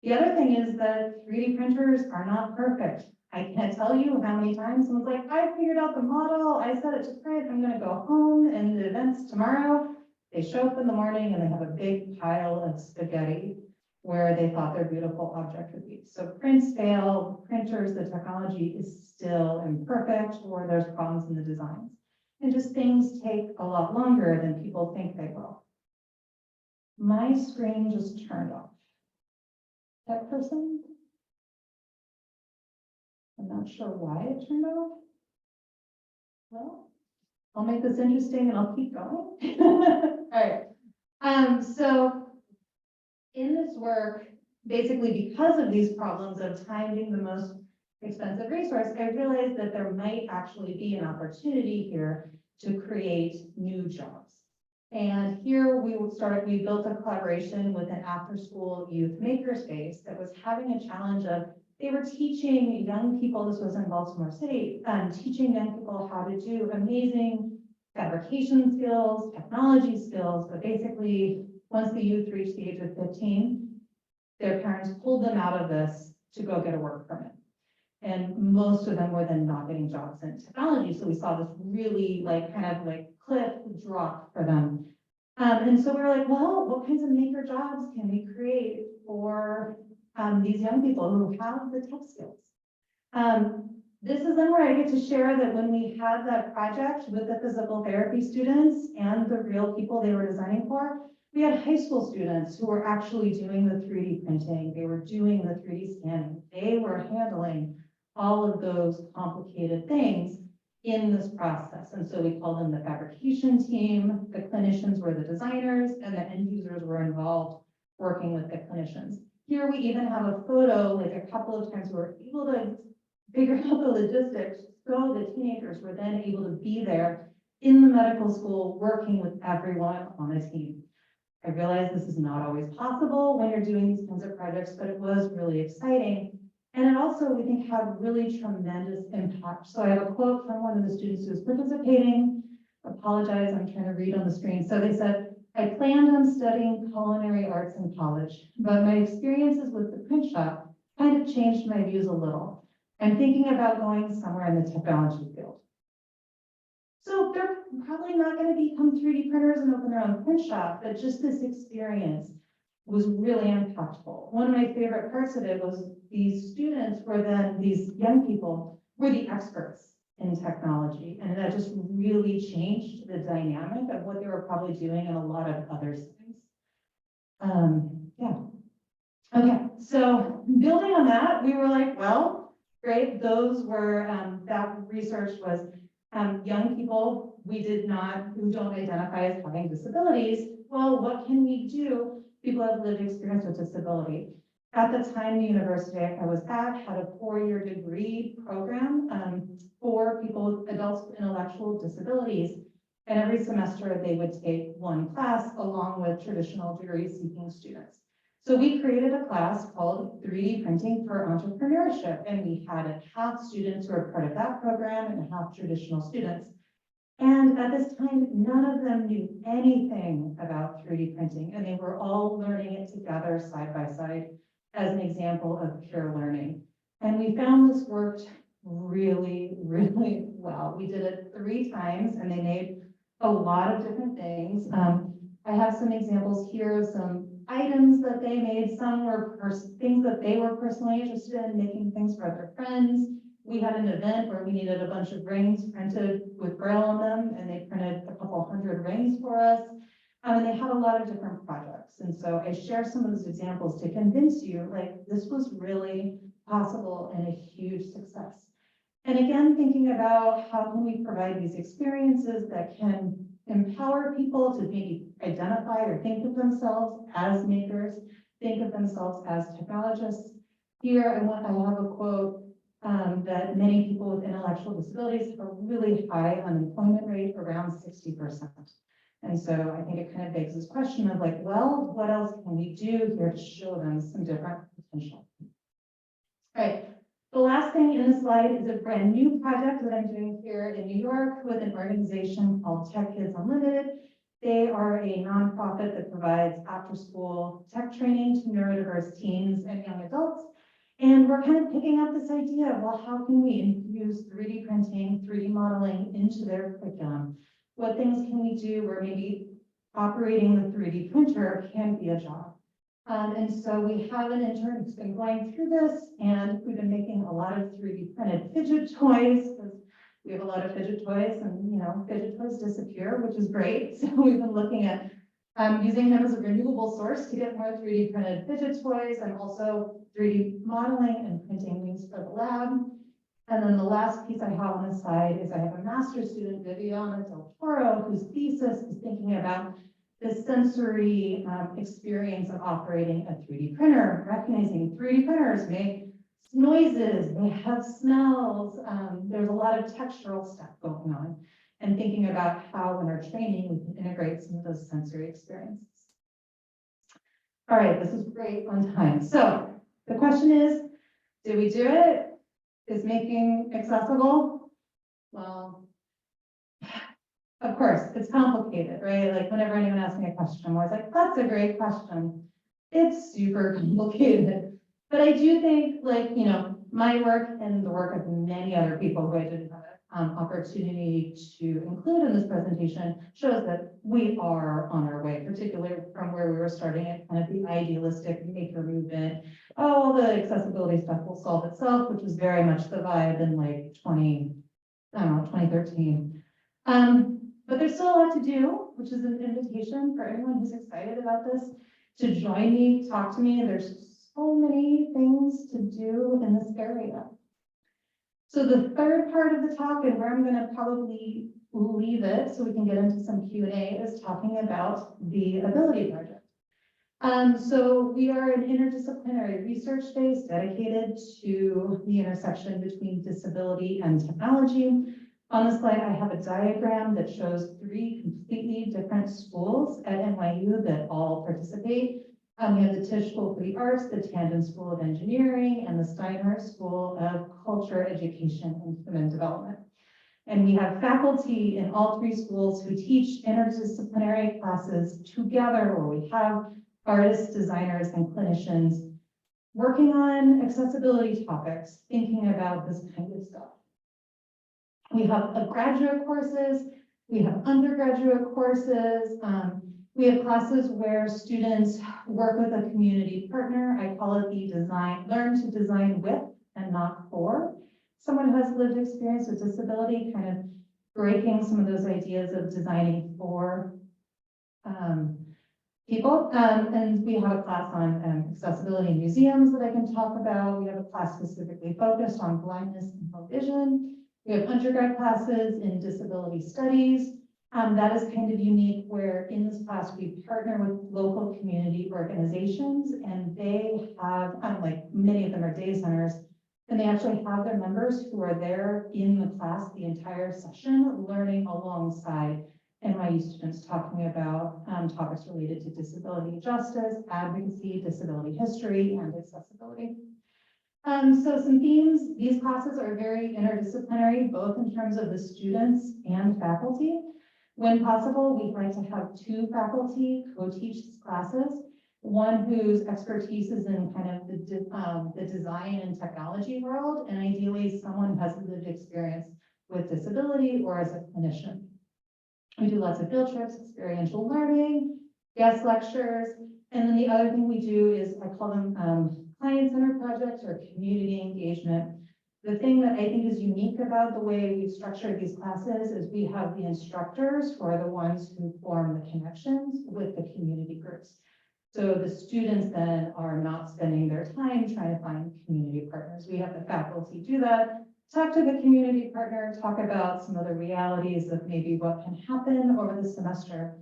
The other thing is that 3D printers are not perfect. I can't tell you how many times someone's like, I figured out the model, I set it to print, I'm gonna go home and the event's tomorrow. They show up in the morning and they have a big pile of spaghetti where they thought their beautiful object would be. So prints fail, printers, the technology is still imperfect, or there's problems in the designs. And just things take a lot longer than people think they will. My screen just turned off. That person? I'm not sure why it turned off. Well, I'll make this interesting and I'll keep going. All right. So in this work, basically because of these problems of time being the most expensive resource, I realized that there might actually be an opportunity here to create new jobs. And here we built a collaboration with an after-school youth makerspace that was having a challenge of, they were teaching young people, this was in Baltimore City, teaching young people how to do amazing fabrication skills, technology skills, but basically once the youth reached the age of 15, their parents pulled them out of this to go get a work permit. And most of them were then not getting jobs in technology. So we saw this really kind of cliff drop for them. And so we were like, well, what kinds of maker jobs can we create for these young people who have the tech skills? This is then where I get to share that when we had that project with the physical therapy students and the real people they were designing for, we had high school students who were actually doing the 3D printing. They were doing the 3D scanning. They were handling all of those complicated things in this process. And so we called them the fabrication team. The clinicians were the designers and the end users were involved working with the clinicians. Here we even have a photo, a couple of times we were able to figure out the logistics, so the teenagers were then able to be there in the medical school working with everyone on a team. I realize this is not always possible when you're doing these kinds of projects, but it was really exciting. And it also, we think, had really tremendous impact. So I have a quote from one of the students who was participating. Apologize, I'm trying to read on the screen. So they said, I planned on studying culinary arts in college, but my experiences with the print shop kind of changed my views a little. I'm thinking about going somewhere in the technology field. So they're probably not going to become 3D printers and open their own print shop, but just this experience was really impactful. One of my favorite parts of it was these students were then, these young people were the experts in technology. And that just really changed the dynamic of what they were probably doing in a lot of other settings. Yeah. Okay, so building on that, we were like, well, great. Those were, that research was young people who don't identify as having disabilities. Well, what can we do? People have lived experience with disability. At the time, the university I was at had a 4-year degree program for people with adults with intellectual disabilities. And every semester they would take one class along with traditional degree seeking students. So we created a class called 3D Printing for Entrepreneurship. And we had half students who were part of that program and half traditional students. And at this time, none of them knew anything about 3D printing, and they were all learning it together side by side as an example of peer learning. And we found this worked really, really well. We did it 3 times, and they made a lot of different things. I have some examples here of some items that they made. Some were things that they were personally interested in, making things for their friends. We had an event where we needed a bunch of rings printed with Braille on them, and they printed a couple hundred rings for us. And they had a lot of different projects. And so I share some of those examples to convince you, this was really possible and a huge success. And again, thinking about how can we provide these experiences that can empower people to maybe identify or think of themselves as makers, think of themselves as technologists. Here, I have a quote that many people with intellectual disabilities have a really high unemployment rate, around 60%. And so I think it kind of begs this question of like, well, what else can we do here to show them some different potential? All right. The last thing in the slide is a brand new project that I'm doing here in New York with an organization called Tech Kids Unlimited. They are a nonprofit that provides after-school tech training to neurodiverse teens and young adults. And we're kind of picking up this idea of, well, how can we infuse 3D printing, 3D modeling into their curriculum? What things can we do where maybe operating the 3D printer can be a job? And so we have an intern who's been going through this, and we've been making a lot of 3D printed fidget toys, because we have a lot of fidget toys, and fidget toys disappear, which is great. So we've been looking at using them as a renewable source to get more 3D printed fidget toys, and also 3D modeling and printing things for the lab. And then the last piece I have on the side is I have a master's student, Viviana Del Toro, whose thesis is thinking about the sensory experience of operating a 3D printer, recognizing 3D printers make noises, they have smells, there's a lot of textural stuff going on, and thinking about how in our training we can integrate some of those sensory experiences. All right, this is great on time. So the question is, did we do it? Is making accessible? Well, of course, it's complicated, right? Like whenever anyone asks me a question, I'm always like, that's a great question. It's super complicated. But I do think, like, my work and the work of many other people who I didn't have an opportunity to include in this presentation shows that we are on our way, particularly from where we were starting at kind of the idealistic maker movement. Oh, all the accessibility stuff will solve itself, which was very much the vibe in like 2013. But there's still a lot to do, which is an invitation for everyone who's excited about this to join me, talk to me. There's so many things to do in this area. So the third part of the talk, and where I'm going to probably leave it so we can get into some Q&A, is talking about the Ability Project. So we are an interdisciplinary research space dedicated to the intersection between disability and technology. On the slide, I have a diagram that shows 3 completely different schools at NYU that all participate. We have the Tisch School for the Arts, the Tandon School of Engineering, and the Steiner School of Culture, Education, and Human Development. And we have faculty in all 3 schools who teach interdisciplinary classes together, where we have artists, designers, and clinicians working on accessibility topics, thinking about this kind of stuff. We have graduate courses, we have undergraduate courses, we have classes where students work with a community partner. I call it the learn to design with and not for someone who has lived experience with disability, kind of breaking some of those ideas of designing for people. And we have a class on accessibility in museums that I can talk about. We have a class specifically focused on blindness and low vision. We have undergrad classes in disability studies. That is kind of unique, where in this class we partner with local community organizations, and they have, like many of them are day centers, and they actually have their members who are there in the class the entire session, learning alongside NYU students, talking about topics related to disability justice, advocacy, disability history, and accessibility. So some themes, these classes are very interdisciplinary, both in terms of the students and faculty. When possible, we'd like to have 2 faculty co-teach these classes, one whose expertise is in kind of the design and technology world, and ideally someone who has lived experience with disability or as a clinician. We do lots of field trips, experiential learning, guest lectures, and then the other thing we do is, I call them client-centered projects or community engagement. The thing that I think is unique about the way we've structured these classes is we have the instructors who are the ones who form the connections with the community groups. So the students then are not spending their time trying to find community partners. We have the faculty do that, talk to the community partner, talk about some of the realities of maybe what can happen over the semester.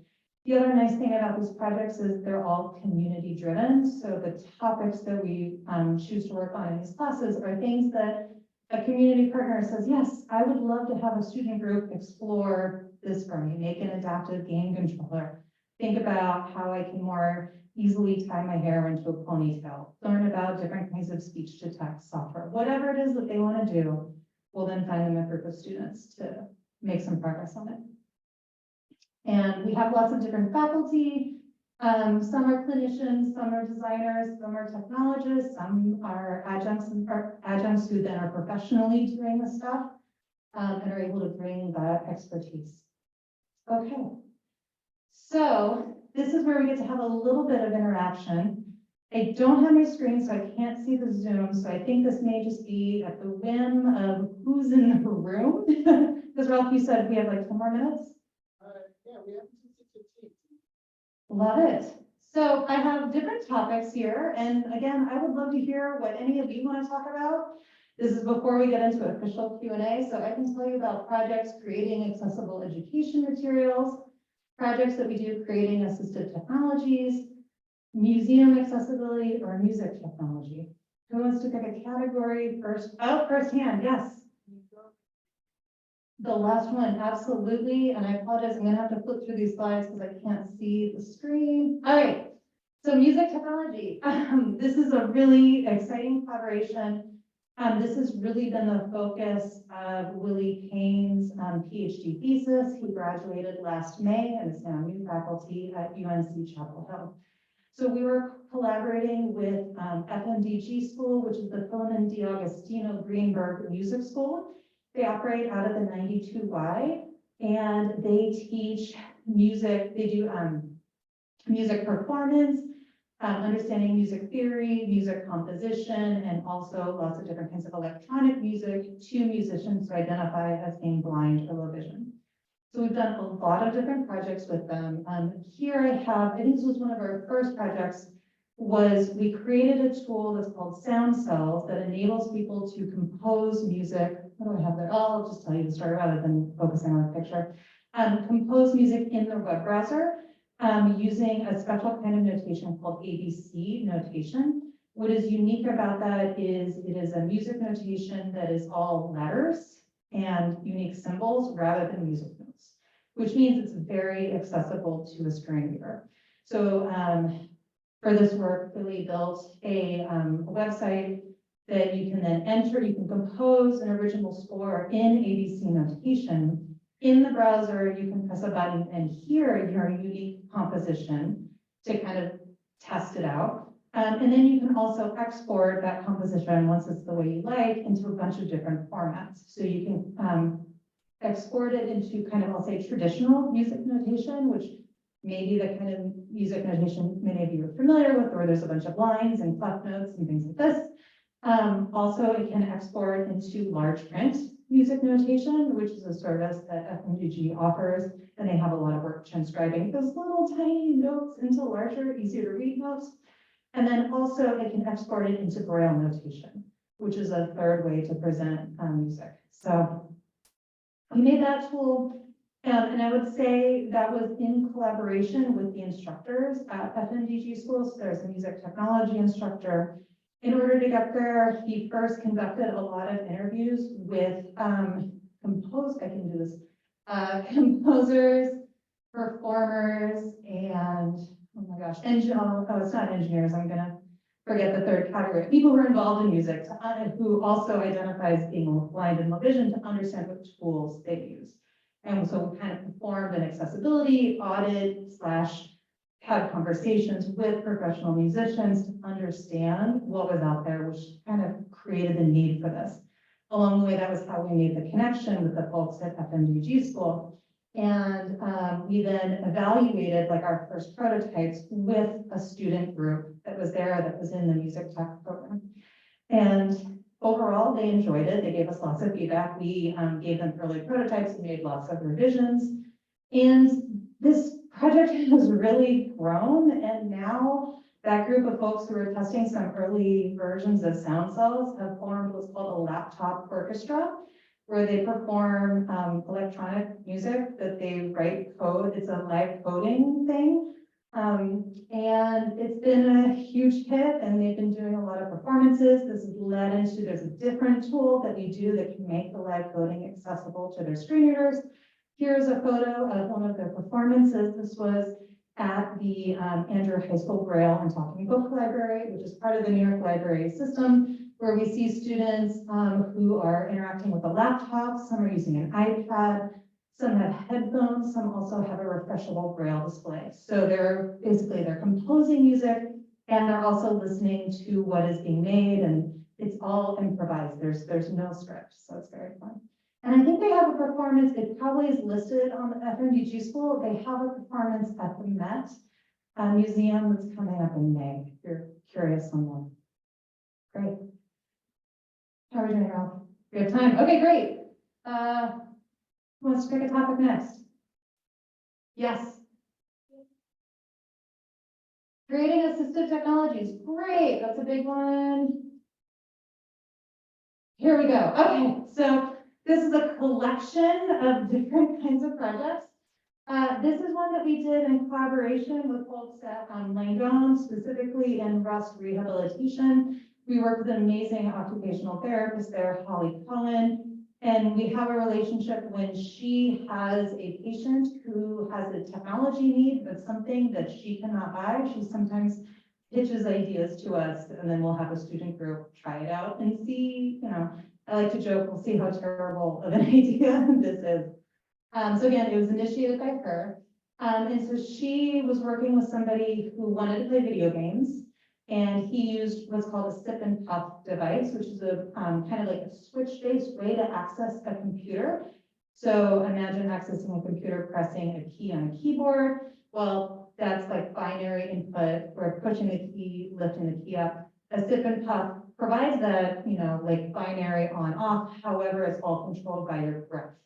The other nice thing about these projects is they're all community driven. So the topics that we choose to work on in these classes are things that a community partner says, yes, I would love to have a student group explore this for me, make an adaptive game controller, think about how I can more easily tie my hair into a ponytail, learn about different kinds of speech to text software, whatever it is that they want to do, we'll then find them a group of students to make some progress on it. And we have lots of different faculty. Some are clinicians, some are designers, some are technologists, some are adjuncts who then are professionally doing the stuff and are able to bring that expertise. Okay, so this is where we get to have a little bit of interaction. I don't have my screen, so I can't see the Zoom, so I think this may just be at the whim of who's in the room. Because Ralph, you said we have like 10 more minutes? Yeah, we have 2:15. Love it. So I have different topics here, and again, I would love to hear what any of you want to talk about. This is before we get into official Q&A, so I can tell you about projects creating accessible education materials, projects that we do creating assistive technologies, museum accessibility, or music technology. Who wants to pick a category first? Oh, first hand, yes. The last one, absolutely. And I apologize, I'm gonna have to flip through these slides because I can't see the screen. All right, so music technology. This is a really exciting collaboration. This has really been the focus of Willie Payne's PhD thesis. He graduated last May and is now new faculty at UNC Chapel Hill. So we were collaborating with FMDG School, which is the Philemon D'Agostino Greenberg Music School. They operate out of the 92Y, and they teach music. They do music performance, understanding music theory, music composition, and also lots of different kinds of electronic music to musicians who identify as being blind or low vision. So we've done a lot of different projects with them. Here I have, I think this was one of our first projects, was we created a tool that's called Sound Cells that enables people to compose music. What do I have there? Oh, I'll just tell you the story rather than focusing on the picture. Compose music in the web browser using a special kind of notation called ABC notation. What is unique about that is it is a music notation that is all letters and unique symbols rather than music notes, which means it's very accessible to a screen reader. So for this work, Billy built a website that you can then enter. You can compose an original score in ABC notation. In the browser, you can press a button and hear your unique composition to kind of test it out. And then you can also export that composition, once it's the way you like, into a bunch of different formats. So you can export it into kind of, I'll say, traditional music notation, which may be the kind of music notation many of you are familiar with, where there's a bunch of lines and clef notes and things like this. Also, it can export into large print music notation, which is a service that FMDG offers, and they have a lot of work transcribing those little tiny notes into larger, easier to read notes. And then also it can export it into Braille notation, which is a third way to present music. So we made that tool, and I would say that was in collaboration with the instructors at FMDG schools. There's a music technology instructor. In order to get there, he first conducted a lot of interviews with composers, performers, and oh my gosh, it's not engineers. I'm gonna forget the third category. People who are involved in music, who also identify as being blind and low vision, to understand what tools they use. And so we kind of performed an accessibility audit / had conversations with professional musicians to understand what was out there, which kind of created the need for this. Along the way, that was how we made the connection with the folks at FMDG school. And we then evaluated like our first prototypes with a student group that was there, that was in the music tech program. And overall, they enjoyed it. They gave us lots of feedback. We gave them early prototypes and made lots of revisions. And this project has really grown, and now That group of folks who were testing some early versions of sound cells have formed what's called a laptop orchestra, where they perform electronic music that they write code. It's a live coding thing. And it's been a huge hit, and they've been doing a lot of performances. This has led into, there's a different tool that we do that can make the live coding accessible to their screen readers. Here's a photo of one of their performances. This was at the Andrew High School Braille and Talking Book Library, which is part of the New York Library system, where we see students who are interacting with a laptop. Some are using an iPad, some have headphones, some also have a refreshable Braille display. So they're composing music, and they're also listening to what is being made, and it's all improvised. There's no script, so it's very fun. And I think they have a performance, it probably is listed on the FMDG school. They have a performance at the Met Museum that's coming up in May, if you're curious on that. Great. How are we doing, Ralph? We have time. Okay, great. Who wants to pick a topic next? Yes. Creating assistive technologies. Great. That's a big one. Here we go. Okay, so this is a collection of different kinds of projects. This is one that we did in collaboration with folks at Langone, specifically in Rust Rehabilitation. We work with an amazing occupational therapist there, Holly Cohen, and we have a relationship when she has a patient who has a technology need, but something that she cannot buy. She sometimes pitches ideas to us, and then we'll have a student group try it out and see, I like to joke, we'll see how terrible of an idea this is. So again, it was initiated by her. And so she was working with somebody who wanted to play video games, and he used what's called a sip and puff device, which is a kind of like a switch-based way to access a computer. So imagine accessing a computer, pressing a key on a keyboard. Well, that's like binary input, where pushing the key, lifting the key up. A sip and puff provides that, like binary on off. However, it's all controlled by your breath.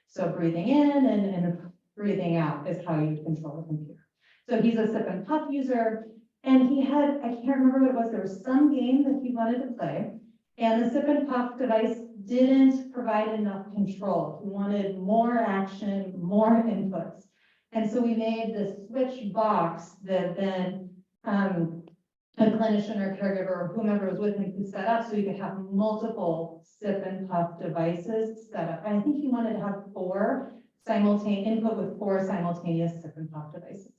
So breathing in and breathing out is how you control the computer. So he's a sip and puff user, and he had, I can't remember what it was, there was some game that he wanted to play, and the sip and puff device didn't provide enough control. He wanted more action, more inputs. And so we made this switch box that then a clinician or caregiver or whomever was with him could set up, so you could have multiple sip and puff devices set up. And I think he wanted to have input with 4 simultaneous sip and puff devices.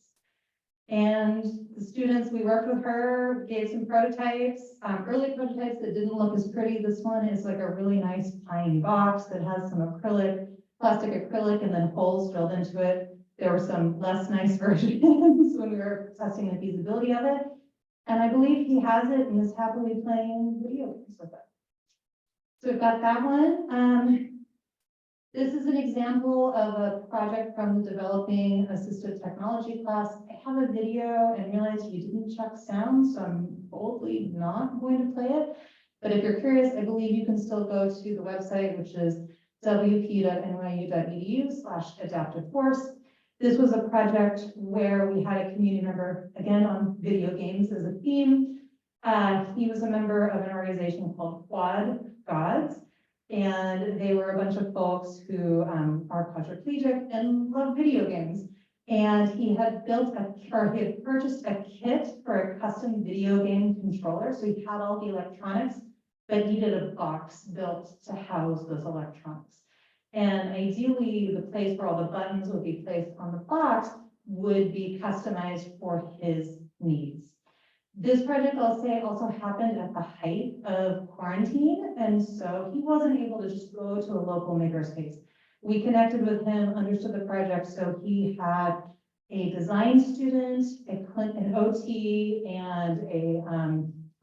And the students, we worked with her, gave some prototypes, early prototypes that didn't look as pretty. This one is like a really nice pine box that has some plastic acrylic, and then holes drilled into it. There were some less nice versions when we were testing the feasibility of it. And I believe he has it and is happily playing video games with it. So we've got that one. This is an example of a project from the Developing Assistive Technology class. I have a video and realized we didn't check sound, so I'm boldly not going to play it. But if you're curious, I believe you can still go to the website, which is wp.nyu.edu/adaptive-force. This was a project where we had a community member, again, on video games as a theme. He was a member of an organization called Quad Gods, and they were a bunch of folks who are quadriplegic and love video games. And he had purchased a kit for a custom video game controller. So he had all the electronics, but needed a box built to house those electronics. And ideally, the place where all the buttons would be placed on the box would be customized for his needs. This project, I'll say, also happened at the height of quarantine, and so he wasn't able to just go to a local makerspace. We connected with him, understood the project, so he had a design student, an OT, and a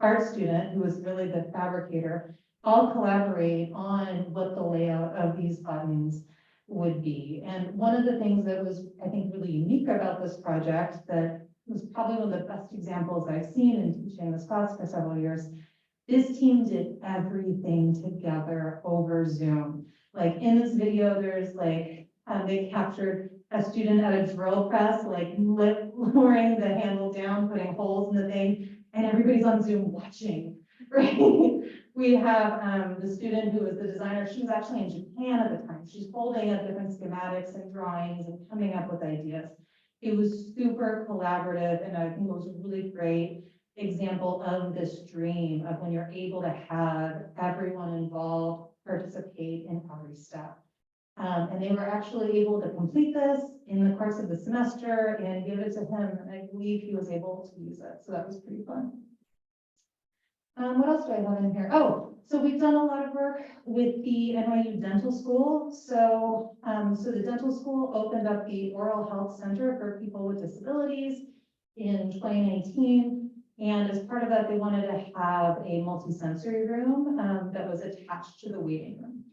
art student who was really the fabricator, all collaborate on what the layout of these buttons would be. And one of the things that was, I think, really unique about this project that was probably one of the best examples I've seen in teaching this class for several years. This team did everything together over Zoom. Like in this video, there's like, they captured a student at a drill press, like lowering the handle down, putting holes in the thing, and everybody's on Zoom watching, right? We have the student who was the designer. She was actually in Japan at the time. She's holding up different schematics and drawings and coming up with ideas. It was super collaborative, and I think it was a really great example of this dream of when you're able to have everyone involved participate in every step. And they were actually able to complete this in the course of the semester and give it to him, and I believe he was able to use it, so that was pretty fun. What else do I have in here? Oh, so we've done a lot of work with the NYU Dental School. So the dental school opened up the Oral Health Center for people with disabilities in 2019. And as part of that, they wanted to have a multi-sensory room that was attached to the waiting room.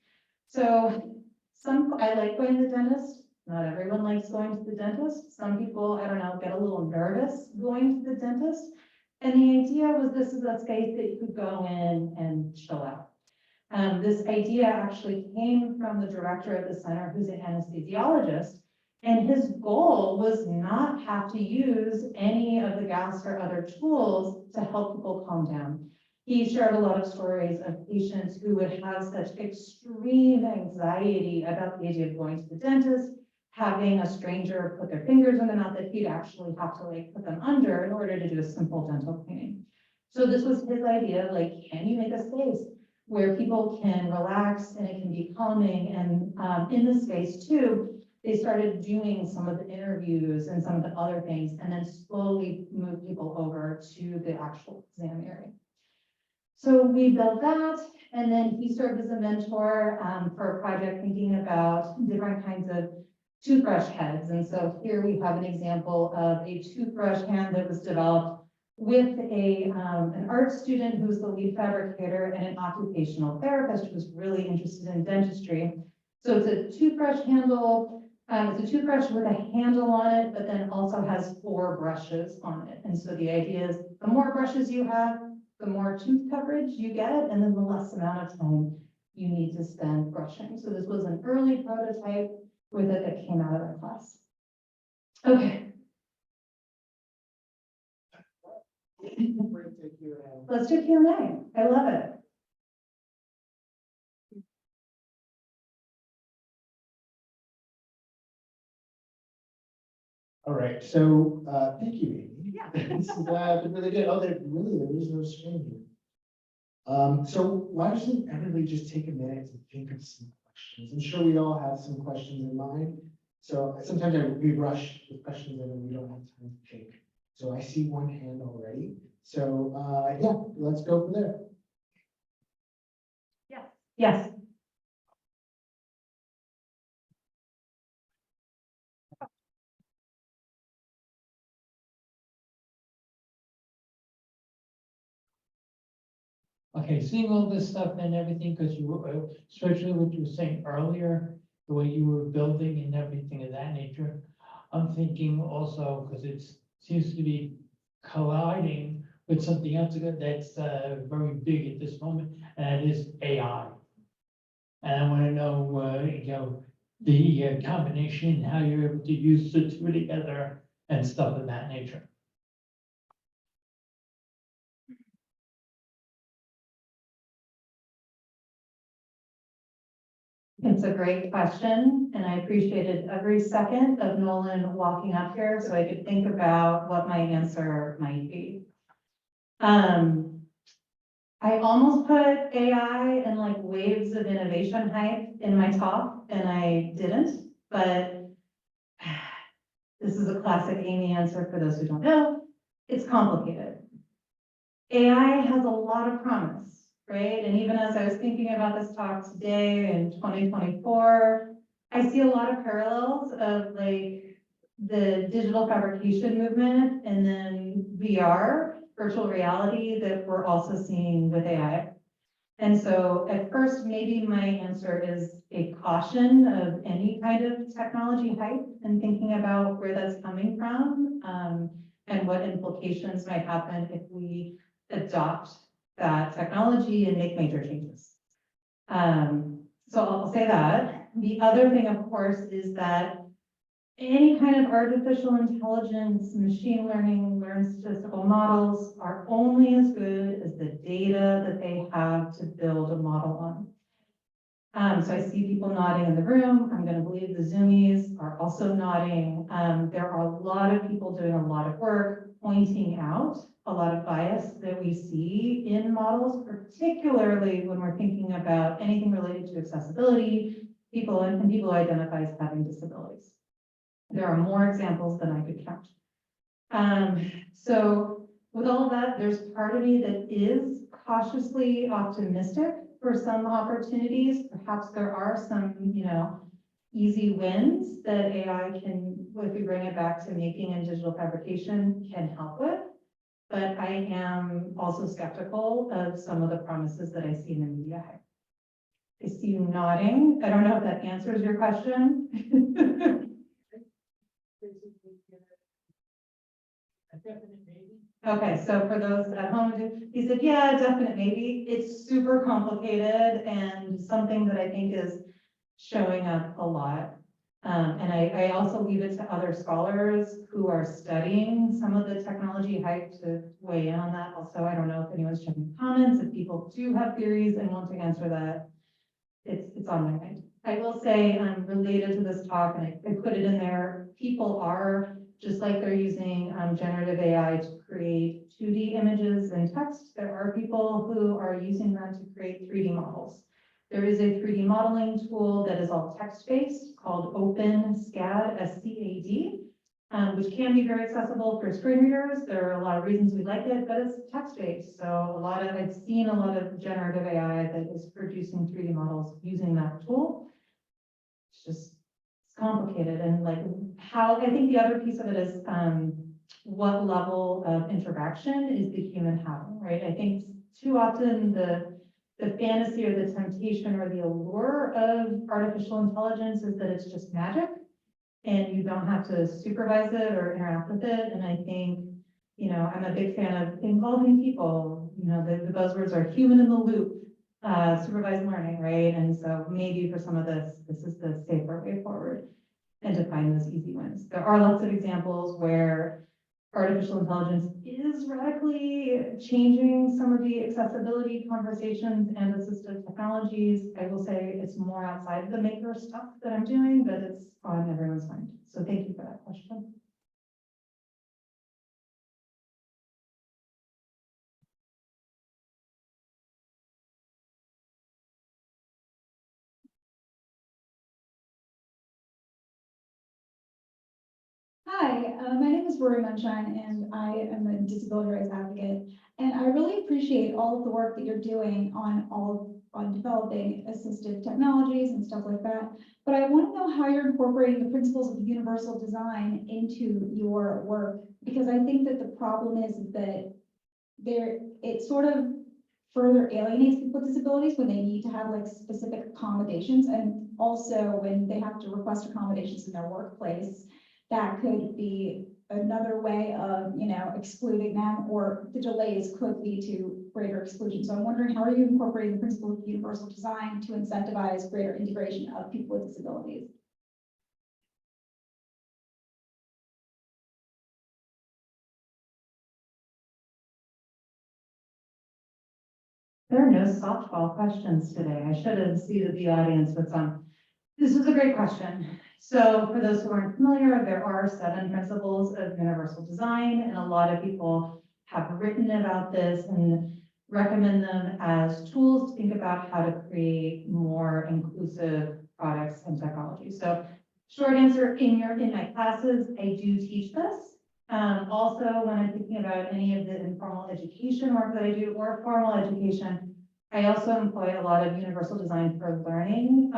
So I like going to the dentist. Not everyone likes going to the dentist. Some people, I don't know, get a little nervous going to the dentist. And the idea was this is a space that you could go in and chill out. This idea actually came from the director of the center, who's an anesthesiologist, and his goal was not have to use any of the gas or other tools to help people calm down. He shared a lot of stories of patients who would have such extreme anxiety about the idea of going to the dentist, having a stranger put their fingers in the mouth, that he'd actually have to like put them under in order to do a simple dental cleaning. So this was his idea, like, can you make a space where people can relax and it can be calming? And in this space too, they started doing some of the interviews and some of the other things, and then slowly moved people over to the actual exam area. So we built that, and then he served as a mentor for a project thinking about different kinds of toothbrush heads. And so here we have an example of a toothbrush hand that was developed with an art student who was the lead fabricator and an occupational therapist who was really interested in dentistry. So it's a toothbrush handle. It's a toothbrush with a handle on it, but then also has 4 brushes on it. And so the idea is the more brushes you have, the more tooth coverage you get, and then the less amount of time you need to spend brushing. So this was an early prototype with it that came out of our class. Okay. Let's do Q&A. I love it. All right, so thank you, Amy. Yeah. This is really good. Oh, there is no screen here. So why doesn't everybody just take a minute to think of some questions? I'm sure we all have some questions in mind. So sometimes we rush with questions and then we don't have time to think. So I see one hand already. So yeah, let's go from there. Yes. Yes. Okay, seeing all this stuff and everything, because you were, especially what you were saying earlier, the way you were building and everything of that nature, I'm thinking also, because it seems to be colliding with something else that's very big at this moment, and that is AI. And I want to know, the combination, how you're able to use the two together and stuff of that nature. It's a great question, and I appreciated every second of Nolan walking up here so I could think about what my answer might be. I almost put AI and like waves of innovation hype in my talk, and I didn't, but this is a classic Amy answer for those who don't know. It's complicated. AI has a lot of promise, right? And even as I was thinking about this talk today in 2024, I see a lot of parallels of like the digital fabrication movement and then VR, virtual reality, that we're also seeing with AI. And so at first, maybe my answer is a caution of any kind of technology hype and thinking about where that's coming from and what implications might happen if we adopt that technology and make major changes. So I'll say that. The other thing, of course, is that any kind of artificial intelligence, machine learning, learned statistical models are only as good as the data that they have to build a model on. So I see people nodding in the room. I'm going to believe the Zoomies are also nodding. There are a lot of people doing a lot of work pointing out a lot of bias that we see in models, particularly when we're thinking about anything related to accessibility, people and people who identify as having disabilities. There are more examples than I could count. So with all that, there's part of me that is cautiously optimistic for some opportunities. Perhaps there are some, easy wins that AI can, if we bring it back to making and digital fabrication, can help with. But I am also skeptical of some of the promises that I see in the media. I see you nodding. I don't know if that answers your question. A definite maybe. Okay, so for those at home, he said, yeah, definite maybe. It's super complicated and something that I think is showing up a lot. And I also leave it to other scholars who are studying some of the technology hype to weigh in on that. Also, I don't know if anyone's checking comments, if people do have theories and want to answer that, it's on my mind. I will say, related to this talk, and I put it in there, people are, just like they're using generative AI to create 2D images and text, there are people who are using that to create 3D models. There is a 3D modeling tool that is all text-based called OpenSCAD, S-C-A-D, which can be very accessible for screen readers. There are a lot of reasons we like it, but it's text-based. So I've seen a lot of generative AI that is producing 3D models using that tool. It's complicated. And like how, I think the other piece of it is what level of interaction is the human having, right? I think too often the fantasy or the temptation or the allure of artificial intelligence is that it's just magic and you don't have to supervise it or interact with it. And I think, I'm a big fan of involving people. The buzzwords are human in the loop, supervised learning, right? And so maybe for some of this is the safer way forward and to find those easy wins. There are lots of examples where artificial intelligence is radically changing some of the accessibility conversations and assistive technologies. I will say it's more outside the maker stuff that I'm doing, but it's on everyone's mind. So thank you for that question. Hi, my name is Rory Munshine, and I am a disability rights advocate. And I really appreciate all of the work that you're doing on developing assistive technologies and stuff like that. But I want to know how you're incorporating the principles of universal design into your work, because I think that the problem is that it sort of further alienates people with disabilities when they need to have like specific accommodations, and also when they have to request accommodations in their workplace. That could be another way of, excluding them, or the delays could lead to greater exclusion. So I'm wondering, how are you incorporating the principle of universal design to incentivize greater integration of people with disabilities? There are no softball questions today. I should have seated the audience with some. This is a great question. So for those who aren't familiar, there are 7 principles of universal design, and a lot of people have written about this and recommend them as tools to think about how to create more inclusive products and technology. So short answer, in my classes, I do teach this. Also, when I'm thinking about any of the informal education work that I do or formal education, I also employ a lot of universal design for learning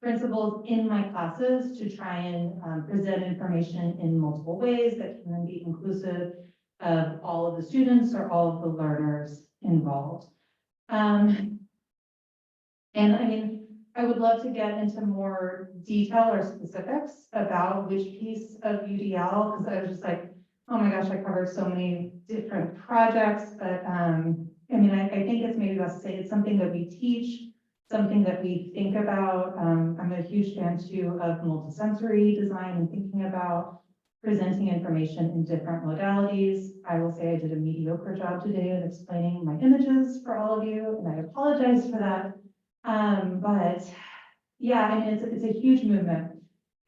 principles in my classes to try and present information in multiple ways that can then be inclusive of all of the students or all of the learners involved. And I mean, I would love to get into more detail or specifics about which piece of UDL, because I was just like, oh my gosh, I covered so many different projects, but I mean, I think it's maybe best to say it's something that we teach something that we think about. I'm a huge fan too of multisensory design and thinking about presenting information in different modalities. I will say I did a mediocre job today of explaining my images for all of you, and I apologize for that. But yeah, I mean, it's a huge movement.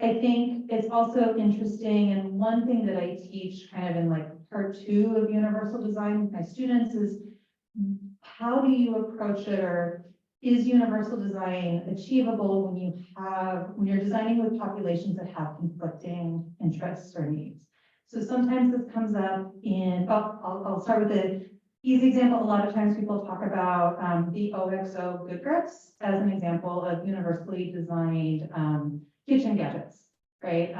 I think it's also interesting, and one thing that I teach kind of in like part 2 of universal design with my students is how do you approach it, or is universal design achievable when you're designing with populations that have conflicting interests or needs? So sometimes this comes up in, I'll start with the easy example. A lot of times people talk about the OXO Good Grips as an example of universally designed kitchen gadgets, right?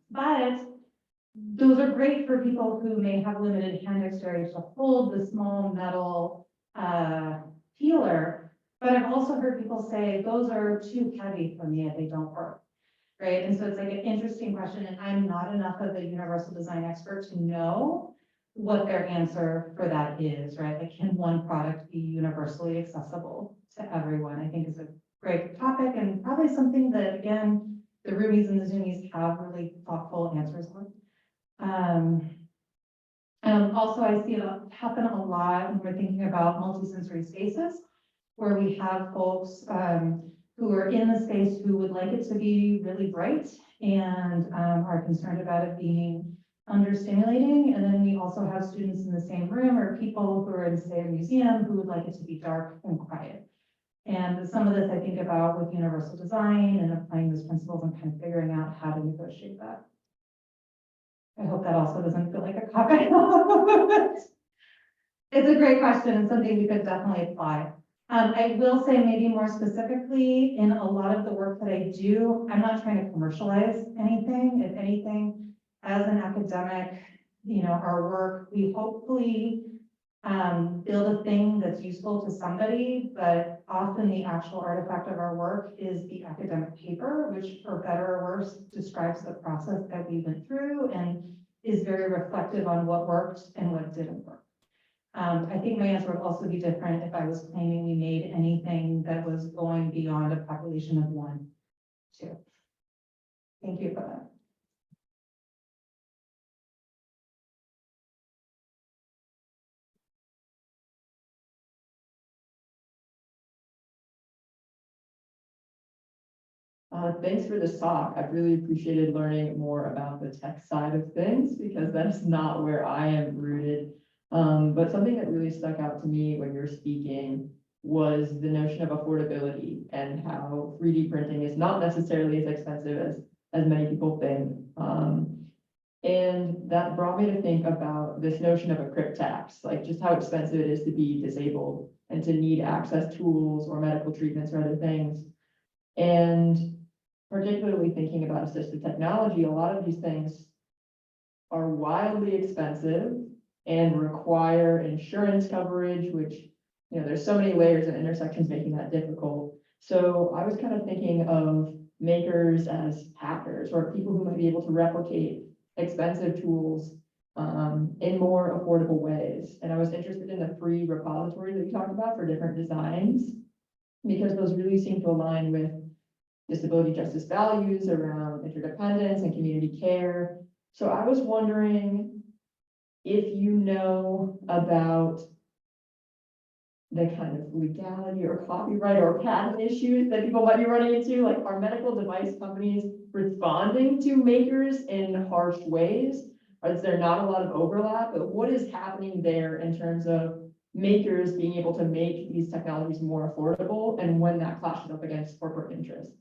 But those are great for people who may have limited hand dexterity to hold the small metal peeler. But I've also heard people say, those are too heavy for me, they don't work, right? And so it's like an interesting question, and I'm not enough of a universal design expert to know what their answer for that is, right? Like, can one product be universally accessible to everyone? I think is a great topic, and probably something that, again, the Rubies and the Zoomies have really thoughtful answers on. Also, I see it happen a lot when we're thinking about multisensory spaces, where we have folks who are in the space who would like it to be really bright and are concerned about it being understimulating. And then we also have students in the same room, or people who are in, say, a museum, who would like it to be dark and quiet. And some of this I think about with universal design and applying those principles and kind of figuring out how to negotiate that. I hope that also doesn't feel like a cop-out. It's a great question and something we could definitely apply. I will say maybe more specifically, in a lot of the work that I do, I'm not trying to commercialize anything. If anything, as an academic, our work, we hopefully build a thing that's useful to somebody, but often the actual artifact of our work is the academic paper, which, for better or worse, describes the process that we went through and is very reflective on what worked and what didn't work. I think my answer would also be different if I was claiming we made anything that was going beyond a population of 1, 2. Thank you for that. Thanks for this talk. I've really appreciated learning more about the tech side of things, because that's not where I am rooted. But something that really stuck out to me when you're speaking was the notion of affordability, and how 3D printing is not necessarily as expensive as many people think. And that brought me to think about this notion of a crypt tax, like just how expensive it is to be disabled and to need access tools or medical treatments or other things. And particularly thinking about assistive technology, a lot of these things are wildly expensive and require insurance coverage, which, there's so many layers and intersections making that difficult. So I was kind of thinking of makers as hackers, or people who might be able to replicate expensive tools in more affordable ways. And I was interested in the free repositories that you talked about for different designs, because those really seem to align with disability justice values around interdependence and community care. So I was wondering if you know about the kind of legality or copyright or patent issues that people might be running into, like, are medical device companies responding to makers in harsh ways? Or is there not a lot of overlap? But what is happening there in terms of makers being able to make these technologies more affordable, and when that clashes up against corporate interests?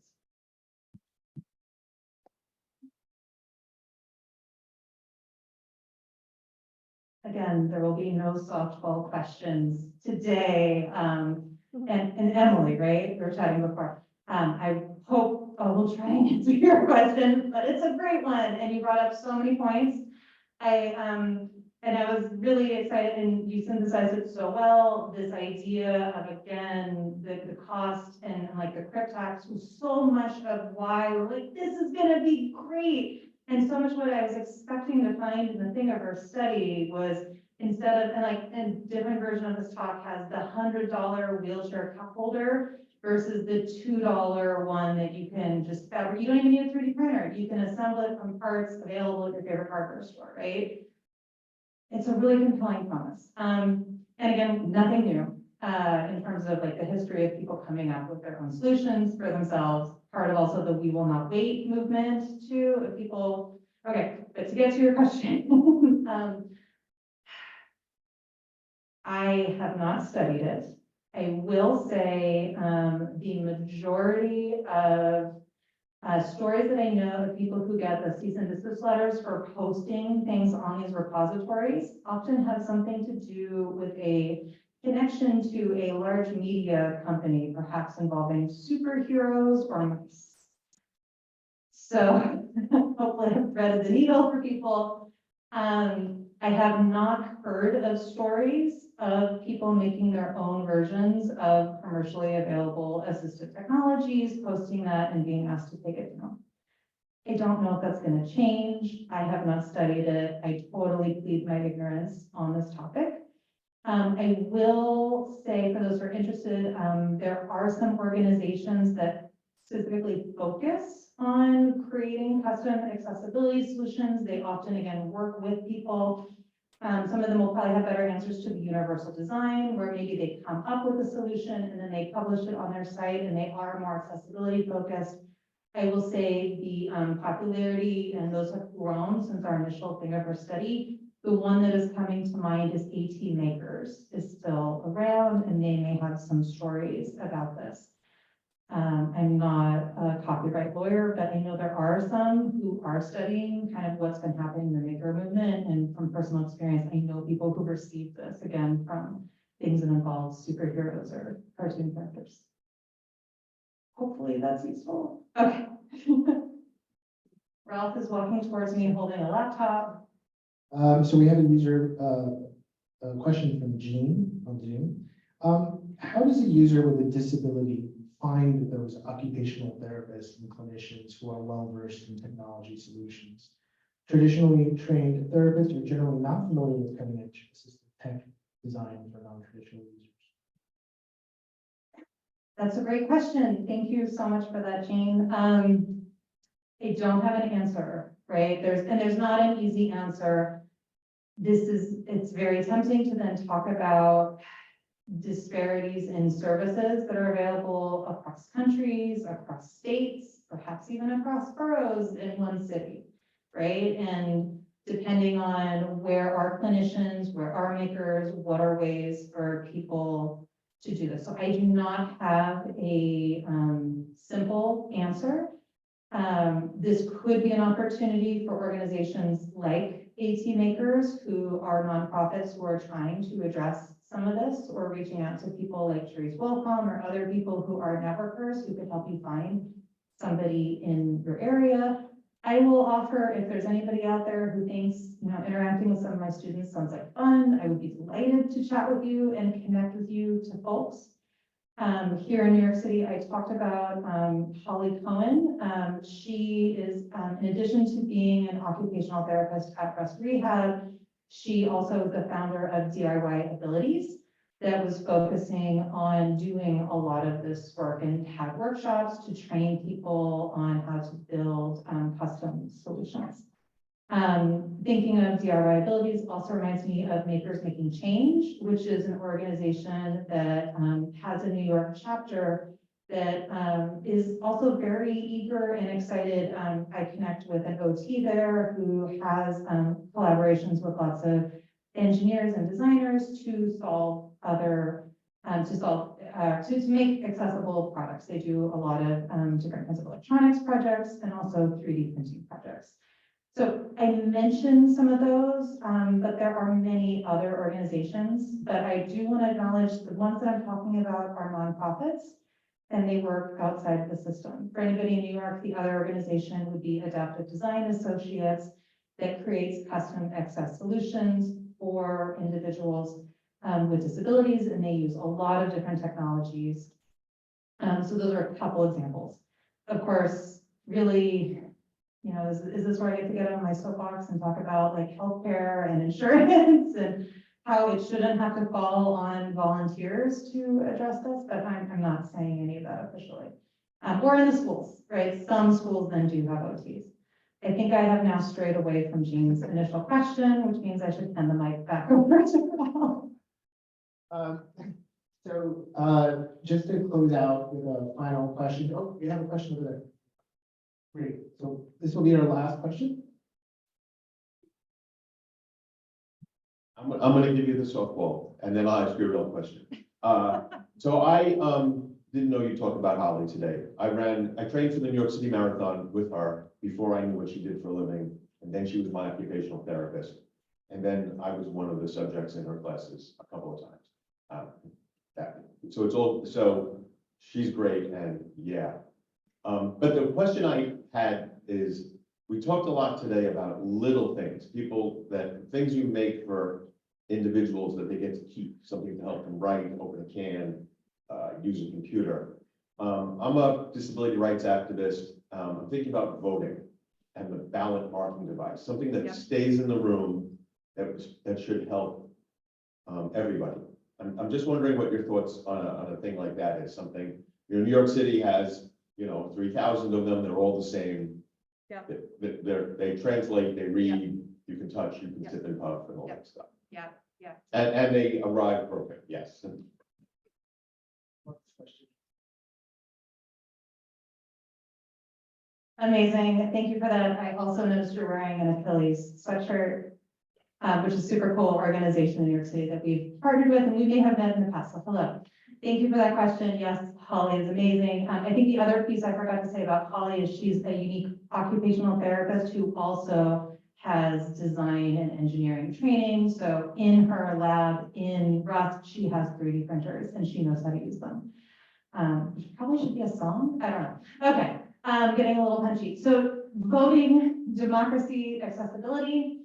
Again, there will be no softball questions today. And Emily, right? We were chatting before. I hope we'll try and answer your question, but it's a great one. And you brought up so many points. And I was really excited, and you synthesized it so well. This idea of, again, the cost and like the crypt tax was so much of why we're like, this is gonna be great. And so much what I was expecting to find in the thing of our study was, instead of, and a different version of this talk has the $100 wheelchair cup holder, versus the $2 one that you can just fabric. You don't even need a 3D printer. You can assemble it from parts available at your favorite hardware store, right? It's a really compelling promise. And again, nothing new in terms of like the history of people coming up with their own solutions for themselves. Part of also the "we will not wait" movement too, of people. Okay, but to get to your question, I have not studied it. I will say the majority of stories that I know of people who get the cease and desist letters for posting things on these repositories often have something to do with a connection to a large media company, perhaps involving superheroes or mice. So hopefully I've threaded the needle for people. I have not heard of stories of people making their own versions of commercially available assistive technologies, posting that and being asked to take it down. I don't know if that's going to change. I have not studied it. I totally plead my ignorance on this topic. I will say, for those who are interested, there are some organizations that specifically focus on creating custom accessibility solutions. They often, again, work with people. Some of them will probably have better answers to the universal design, where maybe they come up with a solution and then they publish it on their site, and they are more accessibility focused. I will say the popularity and those have grown since our initial Thingiverse study. The one that is coming to mind is AT Makers is still around, and they may have some stories about this. I'm not a copyright lawyer, but I know there are some who are studying kind of what's been happening in the maker movement. And from personal experience, I know people who received this, again, from things that involve superheroes or cartoon characters. Hopefully that's useful. Okay. Ralph is walking towards me holding a laptop. So we have a user, a question from Jean on Zoom. How does a user with a disability find those occupational therapists and clinicians who are well-versed in technology solutions? Traditionally trained therapists are generally not familiar with cutting-edge assistive tech design for non-traditional users. That's a great question. Thank you so much for that, Jane. I don't have an answer, right? There's not an easy answer. It's very tempting to then talk about disparities in services that are available across countries, across states, perhaps even across boroughs in one city, right? And depending on where are clinicians, where are makers, what are ways for people to do this. So I do not have a simple answer. This could be an opportunity for organizations like AT Makers, who are nonprofits who are trying to address some of this, or reaching out to people like Therese Welcome or other people who are networkers who could help you find somebody in your area. I will offer, if there's anybody out there who thinks, interacting with some of my students sounds like fun, I would be delighted to chat with you and connect with you to folks. Here in New York City, I talked about Holly Cohen. She is, in addition to being an occupational therapist at Hurst Rehab, she also is the founder of DIY Abilities, that was focusing on doing a lot of this work and had workshops to train people on how to build custom solutions. Thinking of DIY Abilities also reminds me of Makers Making Change, which is an organization that has a New York chapter that is also very eager and excited. I connect with an OT there who has collaborations with lots of engineers and designers to solve to make accessible products. They do a lot of different kinds of electronics projects and also 3D printing projects. So I mentioned some of those, but there are many other organizations, but I do want to acknowledge the ones that I'm talking about are nonprofits, and they work outside of the system. For anybody in New York, the other organization would be Adaptive Design Associates, that creates custom access solutions for individuals with disabilities, and they use a lot of different technologies. So those are a couple examples. Of course, really, is this where I get to get on my soapbox and talk about like healthcare and insurance and how it shouldn't have to fall on volunteers to address this, but I'm not saying any of that officially. Or in the schools, right? Some schools then do have OTs. I think I have now strayed away from Jean's initial question, which means I should hand the mic back over to Val. Just to close out with a final question. Oh, we have a question over there. Great. So this will be our last question. I'm gonna give you the softball, and then I'll ask you a real question. So I didn't know you talked about Holly today. I trained for the New York City Marathon with her before I knew what she did for a living, and then she was my occupational therapist. And then I was one of the subjects in her classes a couple of times. So she's great, and yeah. But the question I had is, we talked a lot today about little things, things you make for individuals that they get to keep, something to help them write, open a can, use a computer. I'm a disability rights activist. I'm thinking about voting and the ballot marking device, something that stays in the room that should help everybody. I'm just wondering what your thoughts on a thing like that is. Something, New York City has, 3,000 of them. They're all the same. Yeah. They translate, they read, you can touch, you can sip and puff and all that stuff. Yeah, yeah. And they arrive broken, yes. What's the question? Amazing. Thank you for that. I also noticed you're wearing an Achilles sweatshirt, which is a super cool organization in New York City that we've partnered with, and we may have met in the past. So hello. Thank you for that question. Yes, Holly is amazing. I think the other piece I forgot to say about Holly is she's a unique occupational therapist who also has design and engineering training. So in her lab in Rust, she has 3D printers and she knows how to use them. Which probably should be a song. I don't know. Okay. Getting a little punchy. So voting, democracy, accessibility.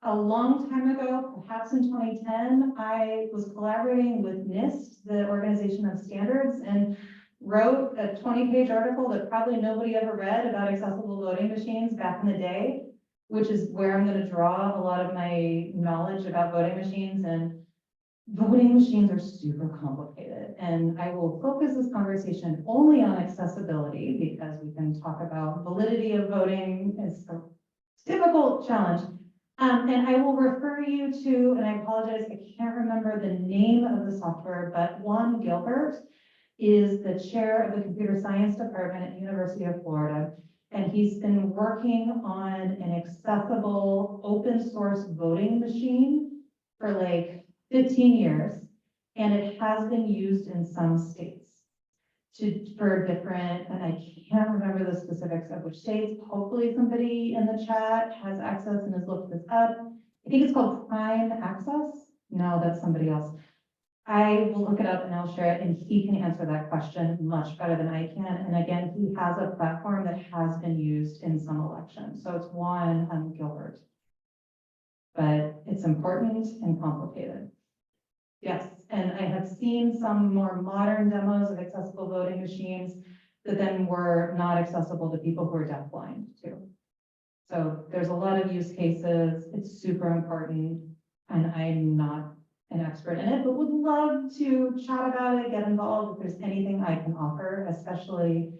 A long time ago, perhaps in 2010, I was collaborating with NIST, the Organization of Standards, and wrote a 20-page article that probably nobody ever read about accessible voting machines back in the day, which is where I'm going to draw a lot of my knowledge about voting machines. And voting machines are super complicated. And I will focus this conversation only on accessibility because we can talk about validity of voting. It's a difficult challenge. And I will refer you to, and I apologize, I can't remember the name of the software, but Juan Gilbert is the chair of the computer science department at University of Florida. And he's been working on an accessible open source voting machine for like 15 years. And it has been used in some states for different, and I can't remember the specifics of which states. Hopefully somebody in the chat has access and has looked this up. I think it's called Prime Access. No, that's somebody else. I will look it up and I'll share it, and he can answer that question much better than I can. And again, he has a platform that has been used in some elections. So it's Juan Gilbert. But it's important and complicated. Yes, and I have seen some more modern demos of accessible voting machines that then were not accessible to people who are deafblind too. So there's a lot of use cases. It's super important, and I'm not an expert in it, but would love to chat about it, get involved if there's anything I can offer, especially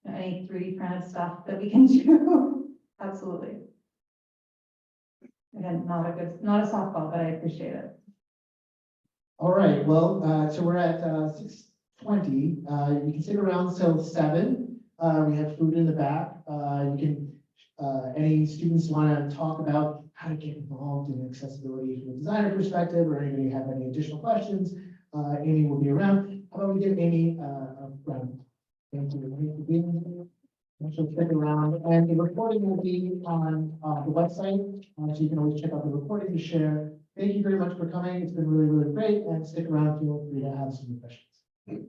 any 3D printed stuff that we can do. Absolutely. Again, not a softball, but I appreciate it. All right, well, so we're at 6:20. You can stick around till 7. We have food in the back. You can, any students want to talk about how to get involved in accessibility from a designer perspective, or anybody have any additional questions, Amy will be around. How about we give Amy a round? Thank you for being here. She'll stick around, and the recording will be on the website, so you can always check out the recording to share. Thank you very much for coming. It's been really, really great, and stick around. Feel free to have some questions.